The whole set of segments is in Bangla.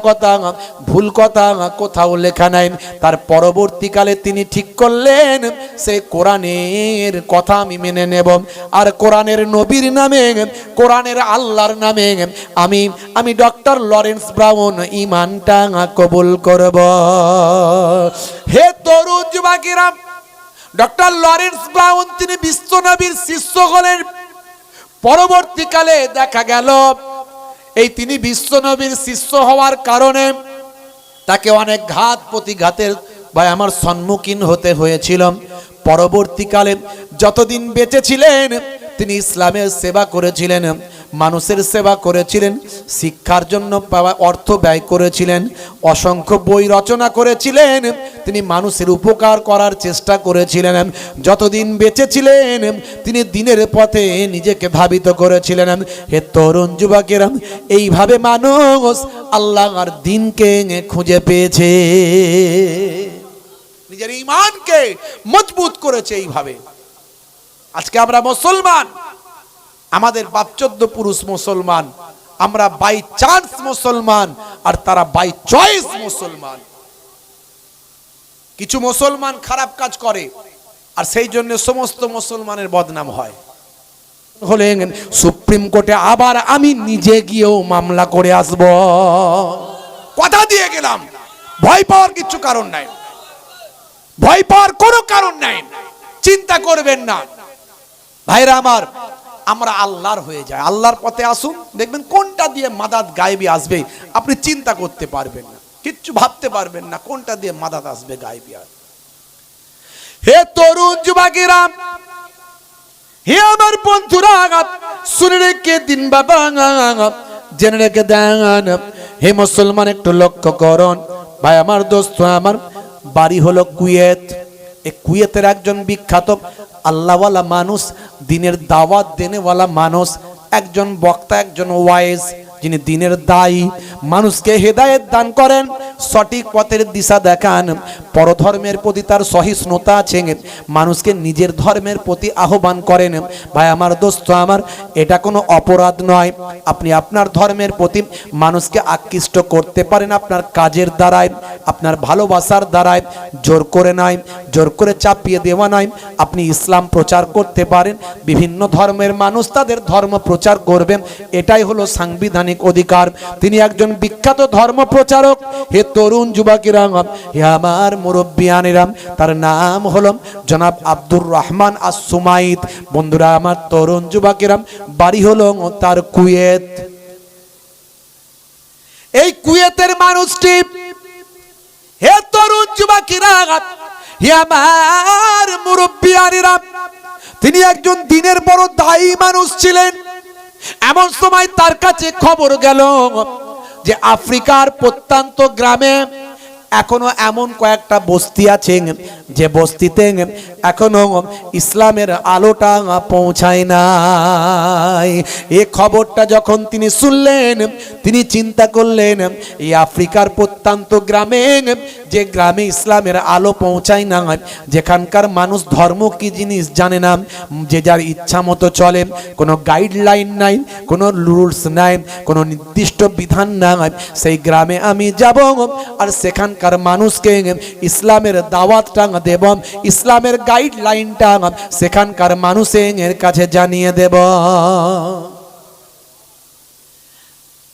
কথা ভুল কথা কোথাও লেখা নাই। তার পরবর্তীকালে তিনি ঠিক করলেন সে কোরআনের কথা আমি মেনে নেব, আর কোরআনের নবীর নামে, কোরআনের আল্লাহর নামে আমি ডক্টর লরেন্স ব্রাউন ঈমানটা কবুল করব। হে তরুণ যুবকেরা, ডক্টর লরেন্স ব্রাউন তিনি বিশ্বনবীর শিষ্য হলেন। পরবর্তীকালে দেখা গেল এই তিনি বিশ্বনবীর শিষ্য হওয়ার কারণে তাকে অনেক ঘাত প্রতিঘাতের আমার সম্মুখীন হতে হয়েছিল। পরবর্তীকালে যতদিন বেঁচে ছিলেন তিনি ইসলামের সেবা করেছিলেন, মানুষের সেবা করেছিলেন, শিক্ষার জন্য অর্থ ব্যয় করেছিলেন, অসংখ্য বই রচনা করেছিলেন, তিনি মানুষের উপকার করার চেষ্টা করেছিলেন। যতদিন বেঁচে ছিলেন তিনি দিনের পথে নিজেকে ধাবিত করেছিলেন। হে তরুণ যুবকেরা, এইভাবে মানুষ আল্লাহর দ্বীনকে খুঁজে পেয়েছে, নিজের ঈমানকে মজবুত করেছে এইভাবে। আজকে আমরা মুসলমান, আমাদের বাপ 14 পুরুষ মুসলমান, আমরা বাই চান্স মুসলমান, আর তারা বাই চয়েস মুসলমান। কিছু মুসলমান খারাপ কাজ করে আর সেই জন্য সমস্ত মুসলমানের বদনাম হয়। হলেন সুপ্রিম কোর্টে আবার আমি নিজে গিয়েও মামলা করে আসব, কথা দিয়ে গেলাম। ভয় পাওয়ার কিছু কারণ নাই, ভয় পাওয়ার কোনো কারণ নাই, চিন্তা করবেন না ভাইরা আমার। আমরা আল্লাহর হয়ে যায়, আল্লাহর পথে আসুন, দেখবেন কোনটা দিয়ে মাদাত গায়েবী আসবে আপনি চিন্তা করতে পারবেন না, কিচ্ছু ভাবতে পারবেন না কোনটা দিয়ে মাদাত আসবে গায়েবী। হে তরুণ যুবকেরা, হে আমার বন্ধুরা, শুনে রেখে দিন বাবা, জেনে রেখে দেন। হে মুসলমান, একটু লক্ষ্য করুন ভাই আমার, দোস্ত আমার, বাড়ি হলো কুয়েত। এই কুয়েতের একজন বিখ্যাত আল্লাহওয়ালা মানুষ, দিনের দাওয়াত দেনেওয়ালা মানুষ, একজন বক্তা, একজন ওয়াইজ, যিনি দিনের দায়ী, মানুষকে হেদায়েত দান করেন, সঠিক পথের দিশা দেখান। পরধর্মের প্রতি তার সহিষ্ণুতা আছে, মানুষকে নিজের ধর্মের প্রতি আহ্বান করেন। ভাই আমার, দোস্ত আমার, এটা কোনো অপরাধ নয়। আপনি আপনার ধর্মের প্রতি মানুষকে আকৃষ্ট করতে পারেন আপনার কাজের দ্বারায়, আপনার ভালোবাসার দ্বারায়, জোর করে নয়, জোর করে চাপিয়ে দেওয়া নয়। আপনি ইসলাম প্রচার করতে পারেন, বিভিন্ন ধর্মের মানুষ তাদের ধর্ম প্রচার করবেন, এটাই হলো সাংবিধানিক অধিকার। তিনি একজন বিখ্যাত ধর্ম প্রচারক। হে তরুণ যুবকেরা, হে আমার মুরব্বিয়ানেরা, তার নাম হলো জনাব আব্দুর রহমান আস-সুমাইত। বন্ধুরা আমার, তরুণ যুবকেরা, বাড়ি হলো তার কুয়েত। এই কুয়েতের মানুষটি, হে তরুণ যুবকেরা, হে আমার মুরব্বিয়ানেরা, তিনি একজন দিনের বড় দায়ী মানুষ ছিলেন। এমন সময় তার কাছে খবর গেল যে আফ্রিকার প্রত্যন্ত গ্রামে এখনো এমন কয়েকটা বস্তি আছে যে বস্তিতে এখনো ইসলামের আলোটা পৌঁছায় নাই। এই খবরটা যখন তিনি শুনলেন, তিনি চিন্তা করলেন এই আফ্রিকার প্রত্যন্ত গ্রামে, যে গ্রামে ইসলামের আলো পৌঁছায় না, যেখানকার মানুষ ধর্ম কি জিনিস জানে না, যে যার ইচ্ছা মতো চলে, কোনো গাইডলাইন নাই, কোনো রুলস নাই, কোনো নির্দিষ্ট বিধান নাই, সেই গ্রামে আমি যাব আর সেখানকার মানুষকে ইসলামের দাওয়াতটা দেব, ইসলামের গাইডলাইনটা সেখানকার মানুষের কাছে জানিয়ে দেব।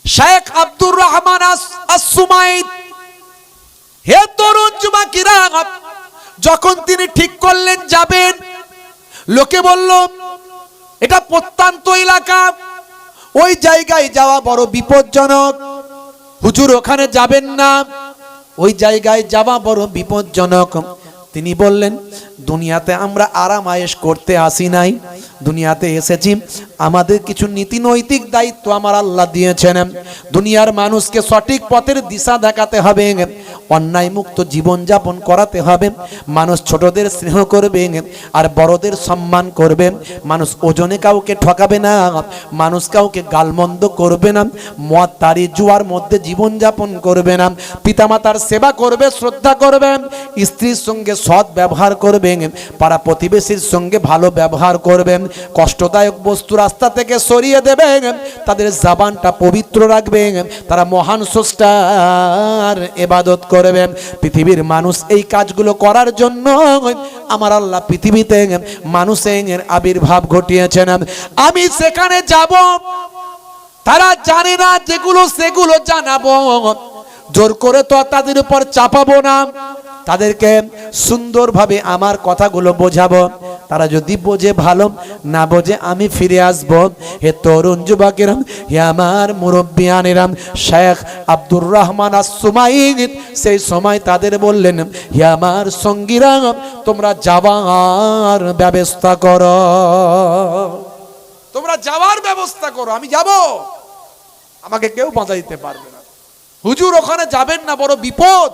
শেখ আব্দুর রহমান আস-সুমাইত, হে তরুণ যুবকেরা, যখন তিনি ঠিক করলেন যাবেন, লোকে বলল এটা প্রত্যন্ত এলাকা, ওই জায়গায় যাওয়া বড় বিপজ্জনক, হুজুর ওখানে যাবেন না, ওই জায়গায় যাওয়া বড় বিপজ্জনক। তিনি বললেন, দুনিয়াতে আমরা আরাম আয়েশ করতে আসি নাই, দুনিয়াতে এসেছি আমাদের কিছু নীতি নৈতিক দায়িত্ব আমার আল্লাহ দিয়েছেন। দুনিয়ার মানুষকে সঠিক পথের দিশা দেখাতে হবে, অন্যায় মুক্ত জীবন যাপন করাতে হবে। মানুষ ছোটদের স্নেহ করবে আর বড়দের সম্মান করবে। মানুষ ওজনে কাউকে ঠকাবে না, মানুষ কাউকে গালমন্দ করবে না, মদ তারি জুয়ার মধ্যে জীবন যাপন করবে না, পিতামাতার সেবা করবে, শ্রদ্ধা করবে, স্ত্রীর সঙ্গে সৎ ব্যবহার করবে, পাড়া প্রতিবেশীর সঙ্গে ভালো ব্যবহার করবে, কষ্টদায়ক বস্তু রাস্তা থেকে সরিয়ে দেবে, তাদের জবানটা পবিত্র রাখবে, তারা মহান স্রষ্টার ইবাদত করবে। পৃথিবীর মানুষ এই কাজগুলো করার জন্য আমার আল্লাহ পৃথিবীতে মানুষের আবির্ভাব ঘটিয়েছেন। আমি সেখানে যাব, তারা জানে না যেগুলো সেগুলো জানাবো, জোর করে তো তাদের উপর চাপাবো না, তাদেরকে সুন্দরভাবে আমার কথাগুলো বোঝাবো। তারা যদি বোঝে ভালো, না বোঝে আমি ফিরে আসবো। হে তরুণ যুবকেরা, হে আমার মুরব্বিয়ানেরা, শেখ আব্দুর রহমান আস-সুমাইদ সেই সময় তাদের বললেন, হে আমার সঙ্গীরা, তোমরা যাওয়ার ব্যবস্থা করো, তোমরা যাওয়ার ব্যবস্থা করো, আমি যাব, আমাকে কেউ বাধা দিতে পারবে না। হুজুর ওখানে যাবেন না, বড় বিপদ।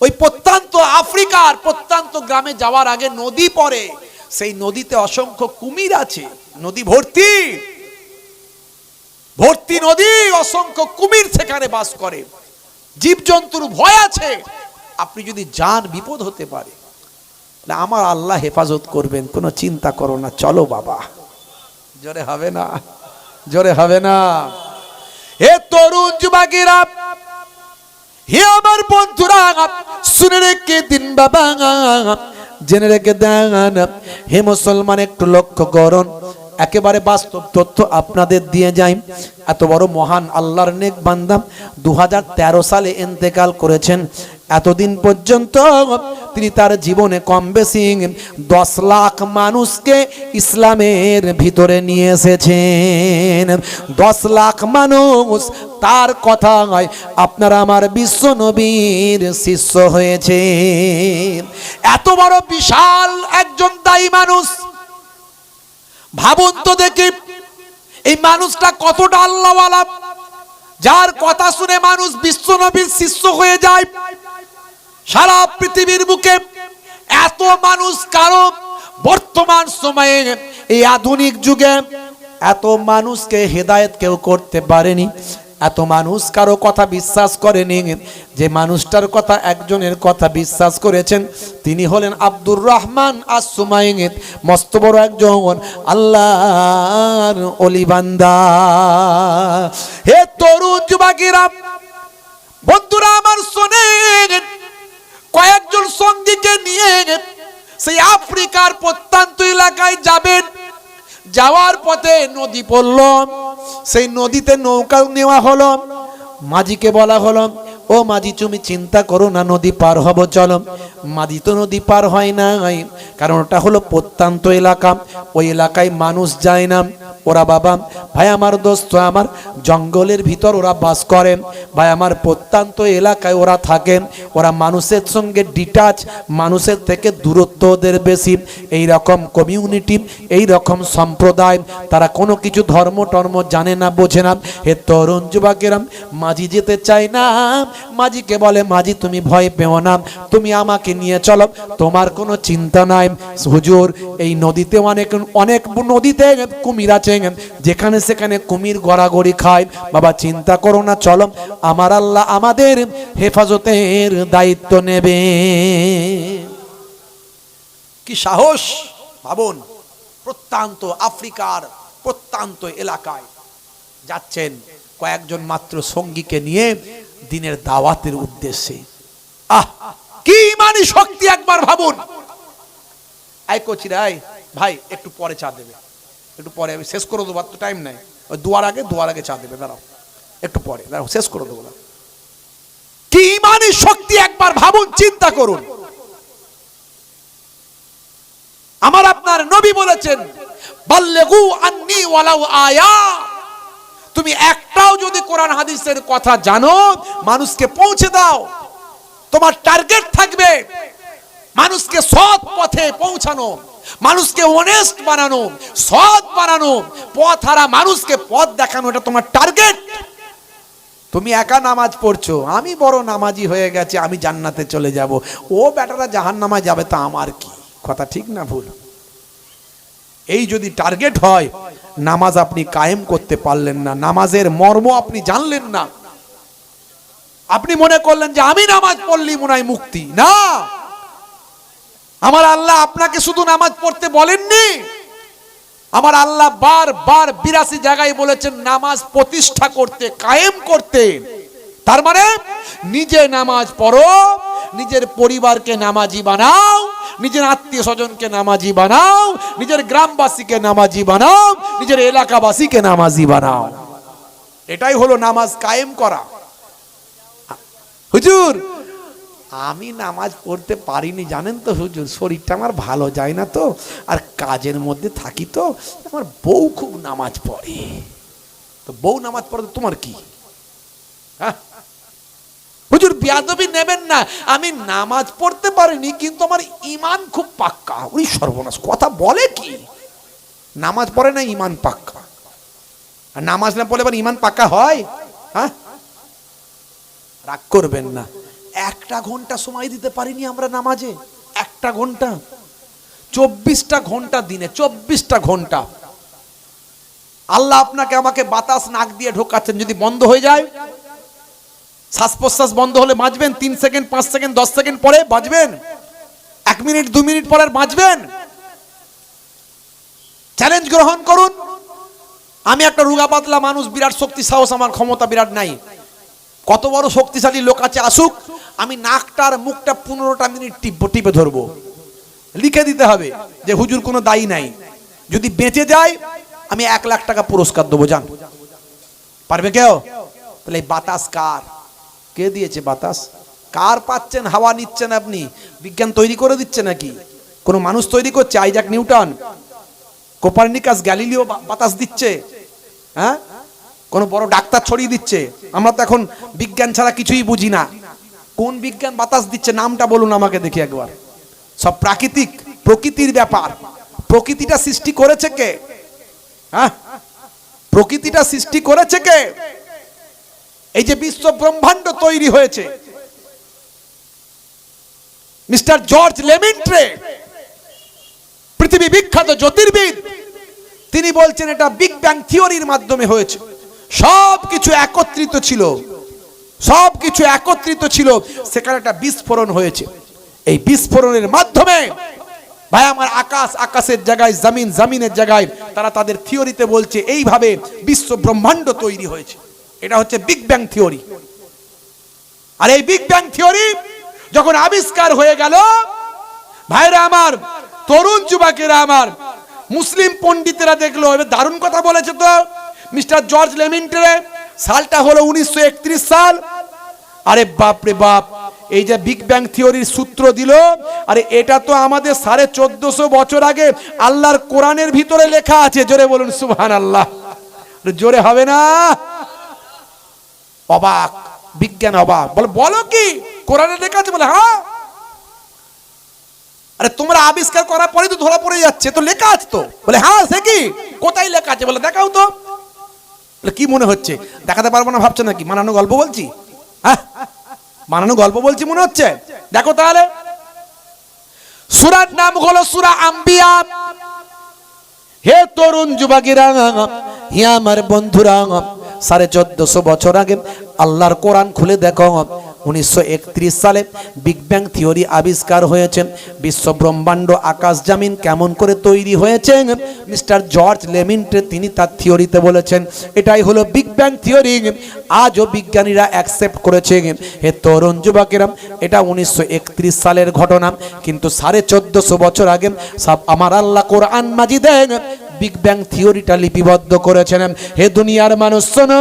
ওই প্রত্যন্ত আফ্রিকার প্রত্যন্ত গ্রামে যাওয়ার আগে নদী পড়ে, সেই নদীতে অসংখ্য কুমির আছে, নদী ভর্তি ভর্তি নদী, অসংখ্য কুমির সেখানে বাস করে, জীবজন্তুর ভয় আছে, আপনি যদি যান বিপদ হতে পারে। আমার আল্লাহ হেফাজত করবেন, কোনো চিন্তা করো না, চলো বাবা। জোরে হবে না, জোরে হবে না। হে তরুণ যুবকেরা, হে আমার বন্ধুরা, শুনে রেখে দিন বাবা, জেনে রেখে দেন। হে মুসলমান, একটু লক্ষ্য করুন, একেবারে বাস্তব তথ্য আপনাদের দিয়ে যাই। এত বড় মহান আল্লাহর নেক বান্দা 2013 সালে ইন্তেকাল করেছেন। এতদিন পর্যন্ত তিনি তার জীবনে কম বেশি 10 লাখ মানুষকে ইসলামের ভিতরে নিয়ে এসেছেন। 10 লাখ মানুষ তার কথা হয় আপনারা আমার বিশ্ব নবীর শিষ্য হয়েছে। এত বড় বিশাল একজন দায়ী মানুষ, ভাবুন তো দেখি এই মানুষটা কতটা আল্লাহওয়ালা, যার কথা শুনে মানুষ বিশ্ব নবীর শিষ্য হয়ে যায়। সারা পৃথিবীর বুকে এত মানুষ কারো বর্তমান সময়ে এই আধুনিক যুগে এত মানুষকে হেদায়েত কেউ করতে পারেনি, এত মানুষ কারো কথা বিশ্বাস করেনি। যে মানুষটার কথা, একজনের কথা বিশ্বাস করেছেন, তিনি হলেন আব্দুর রহমান আস-সুমাইদ, মস্ত বড় একজন আল্লাহর ওলি বান্দা। হে তরুণ যুবকেরা, বন্ধুরা আমার শোনেন, কয়েকজন সঙ্গীকে নিয়ে সেই আফ্রিকার প্রত্যন্ত এলাকায় যাবেন। যাওয়ার পথে নদী পড়ল, সেই নদীতে নৌকা নেওয়া হলো। মাঝিকে বলা হলো, ও মাঝি তুমি চিন্তা করো না, নদী পার হব, চলো। মাঝি তো নদী পার হয় নাই, কারণ ওটা হলো প্রত্যন্ত এলাকা, ওই এলাকায় মানুষ যায় না। ওরা বাবা ভাই আমার দোস্ত আমার, জঙ্গলের ভিতর ওরা বাস করে ভাই আমার, প্রত্যন্ত এলাকায় ওরা থাকে, ওরা মানুষের সঙ্গে ডিটাচ, মানুষের থেকে দূরত্ব ওদের বেশি। এই রকম কমিউনিটি, এই রকম সম্প্রদায়, তারা কোনো কিছু ধর্ম টর্ম জানে না, বোঝে না। হে তরুণ যুবকেরা, মাঝি যেতে চায় না। মাঝিকে বলে, মাঝি তুমি ভয় পেও না, তুমি আমাকে নিয়ে চলো, তোমার কোনো চিন্তা নাই। হুজুর এই নদীতে অনেক অনেক নদীতে কুমির আছে, যেখানে সেখানে কুমির গড়াগড়ি খায়। বাবা চিন্তা করো না, চলো, আমার আল্লাহ আমাদের হেফাজতের দায়িত্ব নেবে। কি সাহস ভাবুন, প্রত্যন্ত আফ্রিকার প্রত্যন্ত এলাকায় যাচ্ছেন কয়েকজন মাত্র সঙ্গীকে নিয়ে দিনের দাওয়াতের উদ্দেশ্যে। আহ কি ইমানি শক্তি একবার ভাবুন। আই কোচিরাই ভাই একটু পরে চা দেবে, একটু পরে, আমি শেষ করে দেবো, তো টাইম নাই, ওই দুয়ার আগে চা দেবে, দাঁড়াও একটু পরে, দাঁড়াও শেষ করে দেবো। কি ইমানি শক্তি একবার ভাবুন, চিন্তা করুন। আমার আপনার নবী বলেছেন, বাল্লিগু আন্নী ওয়ালাউ আয়া, তুমি একটাও যদি কোরআন হাদিসের কথা জানো, মানুষকে পৌঁছে দাও। তোমার টার্গেট থাকবে মানুষকে সৎ পথে পৌঁছানো, মানুষকে অনেস্ট বানানো, সৎ বানানো, পথ হারা মানুষকে পথ দেখানো, এটা তোমার টার্গেট। তুমি একা নামাজ পড়ছো, আমি বড় নামাজি হয়ে গেছে, আমি জান্নাতে চলে যাব, ও বেটারা জাহান্নামে যাবে, তা আমার কি? কথা ঠিক না ভুল? এই যদি টার্গেট হয়, নামাজ আপনি কায়েম করতে পারলেন না, নামাজের মর্ম আপনি জানলেন না, আপনি মনে করলেন যে আমি নামাজ পড়লেই মনে হয় মুক্তি। না, আমার আল্লাহ আপনাকে শুধু নামাজ পড়তে বলেননি, আমার আল্লাহ বারবার 82 জায়গায় বলেছেন নামাজ প্রতিষ্ঠা করতে, কায়েম করতে। তার মানে নিজে নামাজ পড়ো, নিজের পরিবারকে নামাজি বানাও, নিজের আত্মীয় স্বজনকে নামাজি বানাও, নিজের গ্রামবাসীকে নামাজি বানাও, নিজের এলাকাবাসীকে নামাজি বানাও। এটাই হলো নামাজ কায়েম করা। হুজুর আমি নামাজ পড়তে পারিনি জানেন তো হুজুর, শরীরটা আমার ভালো যায় না তো, আর কাজের মধ্যে থাকি তো, আমার বউ খুব নামাজ পড়ে। তো বউ নামাজ পড়ে তোমার কি? হ্যাঁ হুজুর বেয়াদবি নেবেন না, আমি নামাজ পড়তে পারিনি কিন্তু আমার ঈমান খুব পাক্কা। ওই সর্বনাশ, কথা বলে কি? নামাজ পড়ে না ঈমান পাক্কা, আর নামাজ না পড়লে আবার ঈমান পাক্কা হয়? হ্যাঁ, রাগ করবেন না, 1টা ঘন্টা সময় দিতে পারিনি আমরা নামাজে। 1টা ঘন্টা, 24টা ঘন্টা দিনে, 24টা ঘন্টা আল্লাহ আপনাকে আমাকে বাতাস নাক দিয়ে ঢোকাচ্ছেন, যদি বন্ধ হয়ে যায়, শ্বাস প্রশ্বাস বন্ধ হলে বাঁচবেন 3 সেকেন্ড 5 সেকেন্ড 10 সেকেন্ড পরে বাঁচবেন, 1 মিনিট 2 মিনিট পরে বাঁচবেন। চ্যালেঞ্জ গ্রহণ করুন। আমি একটা রুগা পাতলা মানুষ, বিরাট শক্তি সাহস আমার ক্ষমতা বিরাট নাই, কত বড় শক্তিশালী লোক আছে আসুক, আমি নাকটার মুখটা 15টা মিনিট টিপে ধরবো, লিখে দিতে হবে যে হুজুর কোনো দায়ী নাই, যদি বেঁচে যায় আমি 1 লাখ টাকা পুরস্কার দেবো, জান পারবে কেউ? তাহলে এই বাতাস কার? কে দিয়েছে বাতাস? কার পাচ্ছেন? হাওয়া নিচ্ছেন আপনি? বিজ্ঞান তৈরি করে দিচ্ছে নাকি? কোন মানুষ তৈরি করছে? আইজাক নিউটন, কোপারনিকাস, গ্যালিলিও বাতাস দিচ্ছে? হ্যাঁ, কোন বড় ডাক্তার ছড়িয়ে দিচ্ছে? আমরা তো এখন বিজ্ঞান ছাড়া কিছুই বুঝি না। কোন বিজ্ঞান বাতাস দিচ্ছে? নামটা বলুন আমাকে দেখি একবার। সব প্রাকৃতিক, প্রকৃতির ব্যাপার। প্রকৃতিটা সৃষ্টি করেছে কে? হ্যাঁ, প্রকৃতিটা সৃষ্টি করেছে কে? এই যে বিশ্ব ব্রহ্মাণ্ড তৈরি হয়েছে, মিস্টার জর্জ লেমিন্ট্রে, পৃথিবী বিখ্যাত জ্যোতির্বিদ, তিনি বলছেন এটা বিগ ব্যাং থিওরির মাধ্যমে হয়েছে। সবকিছু একত্রিত ছিল, সবকিছু একত্রিত ছিল, সেখানে একটা বিস্ফোরণ হয়েছে। এই বিস্ফোরণের মাধ্যমে ভাই আমার আকাশ আকাশের জায়গায়, জমিন জমিনের জায়গায়, তারা তাদের থিওরিতে বলছে এইভাবে বিশ্ব ব্রহ্মাণ্ড তৈরি হয়েছে। এটা হচ্ছে বিগ ব্যাং থিওরি। আর এই বিগ ব্যাং থিওরি যখন আবিষ্কার হয়ে গেল, ভাইরা আমার, তরুণ যুবকেরা আমার, মুসলিম পণ্ডিতেরা দেখলো এবার দারুণ কথা বলেছে তো মিস্টার জর্জ লেমিন্ট্রে। সালটা হলো 1931 সাল। আরে বাপ রে বাপ, এই যে বিগ ব্যাং থিওরির সূত্র দিল, আরে এটা তো আমাদের 1450 বছর আগে আল্লাহর কোরআনের ভিতরে লেখা আছে। জোরে বলুন সুবহানাল্লাহ। জোরে হবে না? অবাক, বিজ্ঞান অবাক। বলো কি কোরআনে লেখা আছে? বলে হ্যাঁ। আরে তোমরা আবিষ্কার করার পরে তো ধরা পড়ে যাচ্ছে, তো লেখা আছে তো। বলে হ্যাঁ, সে কি, কোথায় লেখা আছে? বলে দেখাও তো। বলে কি মনে হচ্ছে? দেখাতে পারবো না ভাবছো নাকি? মানানো গল্প বলছি? হ্যাঁ, মানানো গল্প বলছি মনে হচ্ছে? দেখো তাহলে। সূরার নাম হলো সূরা আম্বিয়া। হে তরুণ যুবকেরা, হে আমার বন্ধুরা, 1450 বছর আগে আল্লাহর কোরআন খুলে দেখো, 1931 সালে বিগ ব্যাং থিওরি আবিষ্কার হয়েছে। বিশ্ব ব্রহ্মাণ্ড আকাশ জমিন কেমন করে তৈরি হয়েছে, মিস্টার জর্জ লেমিন্ট্রে তিনি তার থিওরিতে বলেছেন এটাই হলো বিগ ব্যাং থিওরি। আজও বিজ্ঞানীরা অ্যাকসেপ্ট করেছে। হে তরুণ যুবকেরা, এটা 1931 সালের ঘটনা, কিন্তু 1450 বছর আগে সব আমার আল্লাহ কোরআন মাজিদে বিগ ব্যাং থিওরিটা লিপিবদ্ধ করেছেন। হে দুনিয়ার মানুষ শোনো,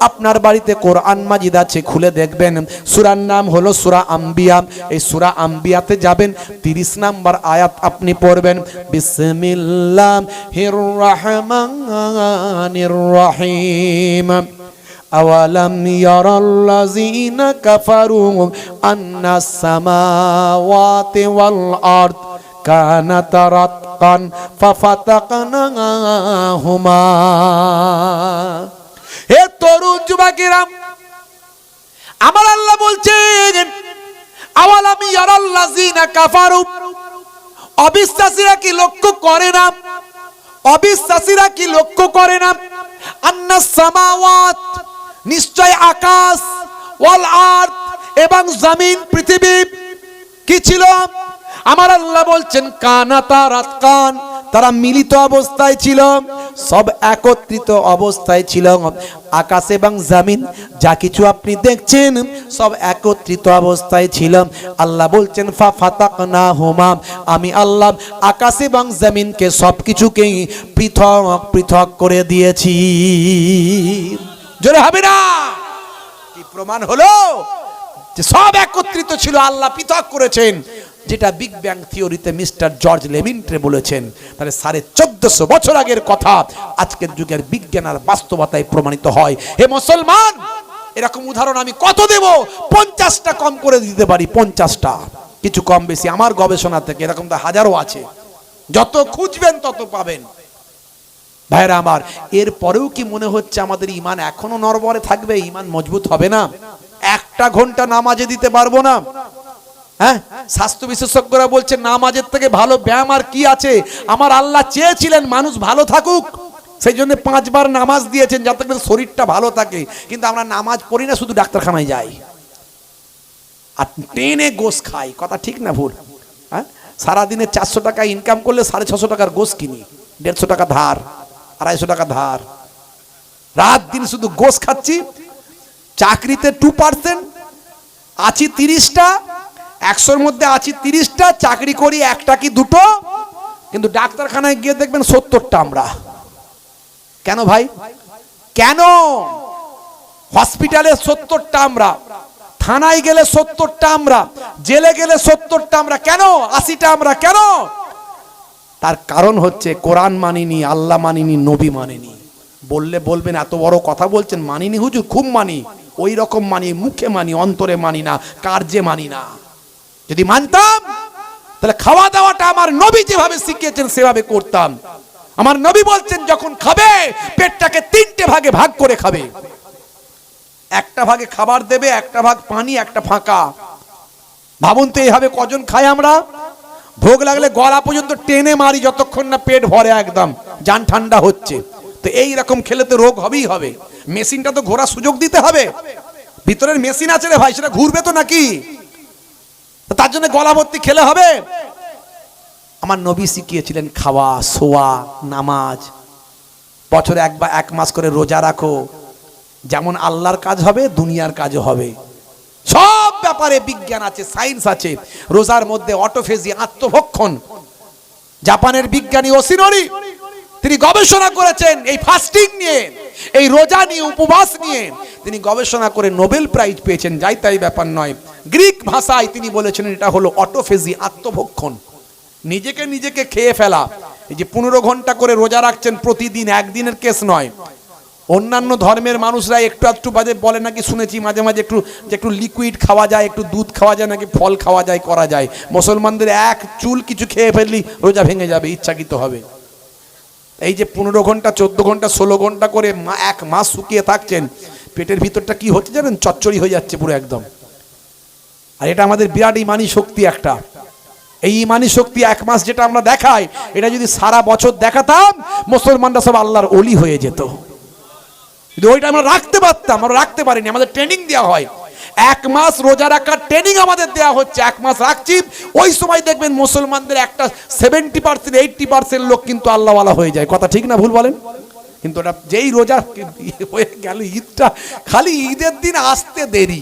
আপনার বাড়িতে কোরআন মাজিদ আছে, খুলে দেখবেন। সূরার নাম হলো সূরা আম্বিয়া। এই সূরা আম্বিয়াতে যাবেন, 30 নাম্বার আয়াত আপনি পড়বেন, বিসমিল্লাহির রহমানির রহিম। আওয়ালাম ইয়ারাল্লাযীনা কাফারু আন্নাস সামাওয়াতি ওয়াল আরদ কানাতা রাতকান ফাফাতাকনাহুমা। হে তরুণ যুবকেরা, আওয়ালাম ইয়ারাল্লাযিনা কাফারু, অবিশ্বাসীরা কি লক্ষ্য করে না, অবিশ্বাসীরা কি লক্ষ্য করে না, আন্নাস সামাওয়াত, নিশ্চয় আকাশ, ওয়াল আরদ, এবং জমিন পৃথিবী কি ছিল, আমার আল্লাহ বলছেন কানাতা রাতকান, তারা মিলিত অবস্থায় ছিল, সব একত্রিত অবস্থায় ছিল। আকাশ এবং জমিন যা কিছু আপনি দেখছেন সব একত্রিত অবস্থায় ছিল। আল্লাহ বলছেন ফা ফাতাকনাহুমা, আমি আল্লাহ আকাশ এবং জমিনকে সবকিছুকেই পৃথক পৃথক করে দিয়েছি। জোরে হবে না? কি প্রমাণ হলো যে সব একত্রিত ছিল, আল্লাহ পৃথক করেছেন, যেটা বিগ ব্যাং থিওরিতে মিস্টার জর্জ লেভিন্ট্রে বলেছেন। তাহলে 1450 বছর আগের কথা আজকের যুগের বিজ্ঞান আর বাস্তবতায় প্রমাণিত হয়। হে মুসলমান, এরকম উদাহরণ আমি কত দেব? 50টা কম করে দিতে পারি, 50টা, কিছু কম বেশি আমার গবেষণা থেকে, এরকম তো হাজারো আছে, যত খুঁজবেন তত পাবেন। ভাইরা আমার, এর পরেও কি মনে হচ্ছে আমাদের ঈমান এখনো নড়বড়ে থাকবে? ঈমান মজবুত হবে না? একটা ঘন্টা নামাজে দিতে পারবো না? হ্যাঁ, স্বাস্থ্য বিশেষজ্ঞরা বলছে নামাজের থেকে ভালো ব্যায়াম আর কি আছে। আমার আল্লাহ চেয়েছিলেন মানুষ ভালো থাকুক, সেই জন্য 5 বার নামাজ দিয়েছেন যাতে করে শরীরটা ভালো থাকে। কিন্তু আমরা নামাজ পড়ি না, শুধু ডাক্তারখানায় যাই আর টেনে গোশ খাই। কথা ঠিক না ভুল? হ্যাঁ, সারাদিনে 400 টাকা ইনকাম করলে 650 টাকার গোশ কিনি, 150 টাকা ধার, 250 টাকা ধার, রাত দিন শুধু গোশ খাচ্ছি। চাকরিতে 2% আছি, 30টা, 100-র মধ্যে আছি 30টা, চাকরি করি 1টা কি 2টো, কিন্তু ডাক্তারখানায় গিয়ে দেখবেন 70টা আমরা। কেন ভাই? কেন? হসপিটালে 70টা আমরা, থানায় গেলে 70টা আমরা, জেলে গেলে 70টা আমরা, কেন 80টা আমরা? কেন? তার কারণ হচ্ছে কোরআন মানিনি, আল্লাহ মানিনি, নবী মানিনি। বললে বলবেন এত বড় কথা বলছেন, মানিনি হুজুর, খুব মানি, ওই রকম মানি, মুখে মানি, অন্তরে মানি না, কার্যে মানি না। যদি মানতাম তাহলে খাওয়া দাওয়াটা আমার নবী যেভাবে শিখিয়েছেন সেভাবে করতাম। আমার নবী বলছেন যখন খাবে পেটটাকে 3টে ভাগে ভাগ করে খাবে, একটা ভাগে খাবার দেবে, একটা ভাগ পানি, একটা ফাঁকা। ভাবুন তো এইভাবে কজন খাই আমরা? ভোগ লাগলে গলা পর্যন্ত টেনে মারি যতক্ষণ না পেট ভরে একদম জান ঠান্ডা হচ্ছে। তো এই রকম খেলে তো রোগ হবেই হবে। মেশিনটা তো ঘোরার সুযোগ দিতে হবে। ভিতরের মেশিন আছে রে ভাই, সেটা ঘুরবে তো নাকি? তার জন্য গলা ভর্তি খেলে হবে? আমার নবী শিখিয়েছিলেন খাওয়া, শোয়া, নামাজ। বছরে 1 মাস করে রোজা রাখো, যেমন আল্লাহর কাজ হবে দুনিয়ার কাজও হবে। সব ব্যাপারে বিজ্ঞান আছে, সায়েন্স আছে। রোজার মধ্যে অটোফেজি, আত্মভক্ষণ। জাপানের বিজ্ঞানী ওসিনোরি তিনি গবেষণা করেছেন এই ফাস্টিং নিয়ে, এই রোজা নিয়ে, উপবাস নিয়ে তিনি গবেষণা করে নোবেল প্রাইজ পেয়েছেন। যাই তাই ব্যাপার নয়, গ্রিক ভাষায় তিনি বলেছিলেন এটা হলো অটোফেজি, আত্মভক্ষণ, নিজেকে খেয়ে ফেলা। এই যে 15 ঘন্টা করে রোজা রাখছেন প্রতিদিন, একদিনের কেস নয়। অন্যান্য ধর্মের মানুষরা একটু একটু বাজে বলে নাকি, শুনেছি মাঝে মাঝে একটু লিকুইড খাওয়া যায়, একটু দুধ খাওয়া যায়, নাকি ফল খাওয়া যায়, করা যায়। মুসলমানদের এক চুল কিছু খেয়ে ফেললি রোজা ভেঙে যাবে, ইচ্ছাকৃত হবে। এই যে 15 ঘন্টা, 14 ঘন্টা, 16 ঘন্টা করে 1 মাস শুকিয়ে থাকছেন, পেটের ভিতরটা কি হচ্ছে জানেন? চচ্চড়ি হয়ে যাচ্ছে পুরো একদম। আর এটা আমাদের বিরাট ইমানি শক্তি একটা। এই ইমানি শক্তি 1 মাস যেটা আমরা দেখাই, এটা যদি সারা বছর দেখাতাম মুসলমানরা সব আল্লাহর ওলি হয়ে যেত। কিন্তু ওইটা আমরা রাখতে পারতাম, আমরা রাখতে পারিনি। আমাদের ট্রেনিং দেওয়া হয়, 1 মাস রোজা রাখার ট্রেনিং আমাদের দেওয়া হচ্ছে। 1 মাস রাখছি, ওই সময় দেখবেন মুসলমানদের একটা 70%, 80% লোক কিন্তু আল্লাহওয়ালা হয়ে যায়। কথা ঠিক না ভুল বলেন? কিন্তু ওটা যেই রোজা হয়ে গেল, ঈদটা খালি ঈদের দিন আসতে দেরি,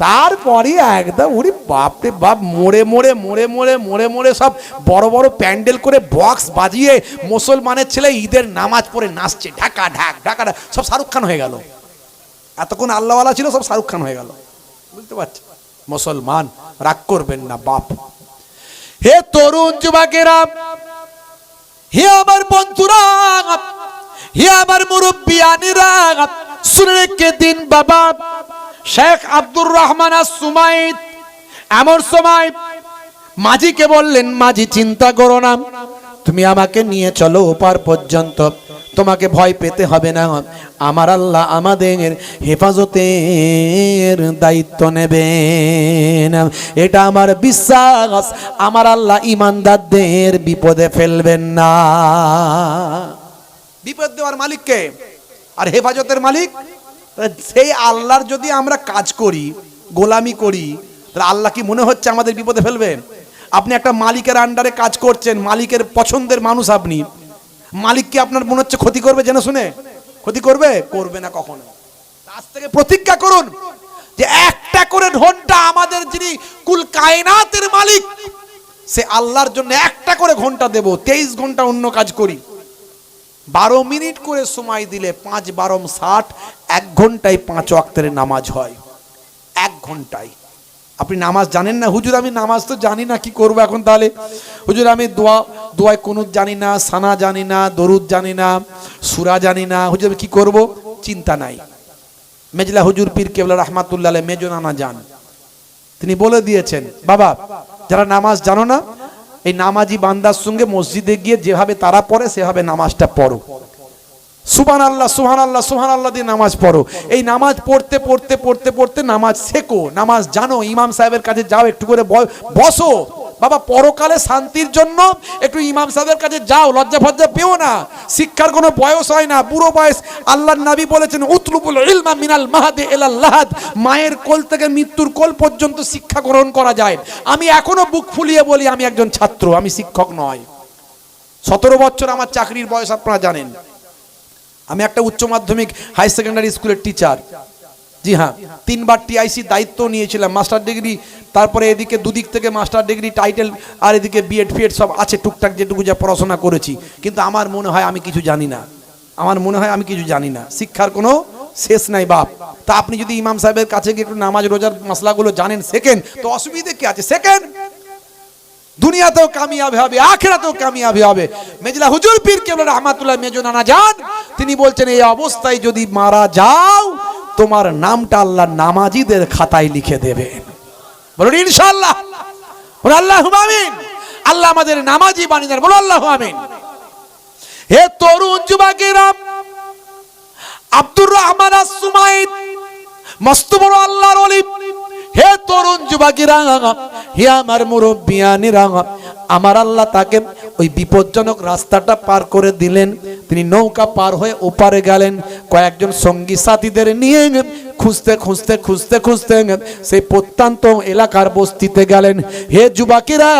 তারপরে একদম ওরে বাপরে বাপ, মোড়ে মোড়ে মোড়ে মোড়ে মোড়ে মোড়ে সব বড় বড় প্যান্ডেল করে বক্স বাজিয়ে মুসলমানের ছেলে ঈদের নামাজ পড়ে নাচছে, ঢাকা ঢাক ঢাকা ঢাক, সব শাহরুখ খান হয়ে গেল। এতক্ষণ আল্লাহওয়ালা ছিল, সব শাহরুখ খান হয়ে গেল। বুঝতে পারছি? মুসলমান রাগ করবেন না বাপ। হে তরুণ যুবকেরা, হে আমার বন্ধুরা, হে আমার মুরব্বিয়ানেরা, শুনে রেখে দিন বাবা। শেখ আব্দুর রহমান আস-সুমাইত এমন সময় মাঝিকে বললেন, মাঝি চিন্তা করো না, তুমি আমাকে নিয়ে চলো ওপার পর্যন্ত, তোমাকে ভয় পেতে হবে না, আমার আল্লাহ আমাদের হেফাজতের দায়িত্ব নেবেন। এটা আমার বিশ্বাস, আমার আল্লাহ ঈমানদারদের বিপদে ফেলবেন না। বিপদ দেওয়ার মালিক কে আর হেফাজতের মালিক? সেই আল্লাহর যদি আমরা কাজ করি, গোলামি করি, তাহলে আল্লাহ কি মনে হচ্ছে আমাদের বিপদে ফেলবে? আপনি একটা মালিকের আন্ডারে কাজ করছেন, মালিকের পছন্দের মানুষ আপনি, মালিক কি আপনার মনে হচ্ছে ক্ষতি করবে? জেনে শুনে ক্ষতি করবে? করবে না কখনো। আজ থেকে প্রতিজ্ঞা করুন যে একটা করে ঘন্টা আমাদের যিনি কুল কায়নাতের মালিক, সে আল্লাহর জন্য একটা করে ঘন্টা দেব, 23 ঘন্টা অন্য কাজ করি। 12 মিনিট করে সময় দিলে 5 12 60, 1 ঘন্টায় 5 ওয়াক্তের নামাজ হয়। 1 ঘন্টায় আপনি নামাজ জানেন না? হুজুর আমি নামাজ তো জানি না, কি করব এখন তাহলে? হুজুর আমি দোয়ায় কুনুত জানি না, সানা জানি না, দরুদ জানি না, সূরা জানি না, হুজুর আমি কি করব? চিন্তা নাই। মেজলা হুজুর পীর কেবলা রাহমাতুল্লাহ আলাইহি মেজো নানা যান, তিনি বলে দিয়েছেন, বাবা যারা নামাজ জানো না, এই নামাজি বান্দার সঙ্গে মসজিদে গিয়ে যেভাবে তারা পড়ে সেভাবে নামাজটা পড়ো। সুবহানাল্লাহ সুবহানাল্লাহ সুবহানাল্লাহ দিয়ে নামাজ পড়ো। এই নামাজ পড়তে পড়তে পড়তে পড়তে নামাজ শেখো, নামাজ জানো, ইমাম সাহেবের কাছে যাও, একটু করে বসো। বাবা পরকালে শান্তির জন্য একটু ইমাম সাহেবের কাছে যাও, লজ্জা ফজ্জা পেও না। শিক্ষার কোনো বয়স হয় না, বুড়ো বয়স। আল্লাহর নবী বলেছেন উতলুবুল ইলমা মিনাল মাহদি ইলাল লাহাদ, মায়ের কোল থেকে মৃত্যুর কোল পর্যন্ত শিক্ষা গ্রহণ করা যায়। আমি এখনো বুক ফুলিয়ে বলি আমি একজন ছাত্র, আমি শিক্ষক নয়। 17 বছর আমার চাকরির বয়স, আপনারা জানেন। আমি একটা উচ্চ মাধ্যমিক হাই সেকেন্ডারি স্কুলের টিচার। জি হ্যাঁ, 3 বার টিআইসি দায়িত্ব নিয়েছিলাম, মাস্টার ডিগ্রি, তারপরে এদিকে দুদিক থেকে মাস্টার ডিগ্রি টাইটেল, আর এদিকে বিএড ফিএড সব আছে টুকটাক যেটুকু যা পড়াশোনা করেছি। কিন্তু আমার মনে হয় আমি কিছু জানি না, আমার মনে হয় আমি কিছু জানি না। শিক্ষার কোনো শেষ নাই বাপ। তা আপনি যদি ইমাম সাহেবের কাছে গিয়ে একটু নামাজ রোজার মাসলাগুলো জানেন, শেখেন, তো অসুবিধে কি আছে? শেখেন, দুনিয়াতেও কামিয়াবি হবে, আখিরাতেও কামিয়াবি হবে। মেজলা হুজুর পীর কেবলা রাহমাতুল্লাহ মেজো নানা যান, তিনি বলছেন এই অবস্থায় যদি মারা যাও, তোমার নামটা আল্লাহ নামাজিদের খাতায় লিখে দেবেন। বলুন ইনশাআল্লাহ, বলুন আল্লাহুম্মা আমিন। আল্লাহ আমাদের নামাজি বানিয়ে দেন, বলুন আল্লাহুম্মা আমিন। হে তরুণ যুবকেরা, আব্দুর রহমান আস-সুমাইত মস্ত বড় আল্লাহর ওলি। হে তরুণ যুবকেরা, হে আমার মুরব্বিয়ানেরা, আমার আল্লাহ তাকে ওই বিপজ্জনক রাস্তাটা পার করে দিলেন। তিনি নৌকা পার হয়ে ওপারে গেলেন, কয়েকজন সঙ্গী সাথীদের নিয়ে খুঁজতে খুঁজতে খুঁজতে খুঁজতে সেই প্রত্যন্ত এলাকার বস্তিতে গেলেন। হে যুবকেরা,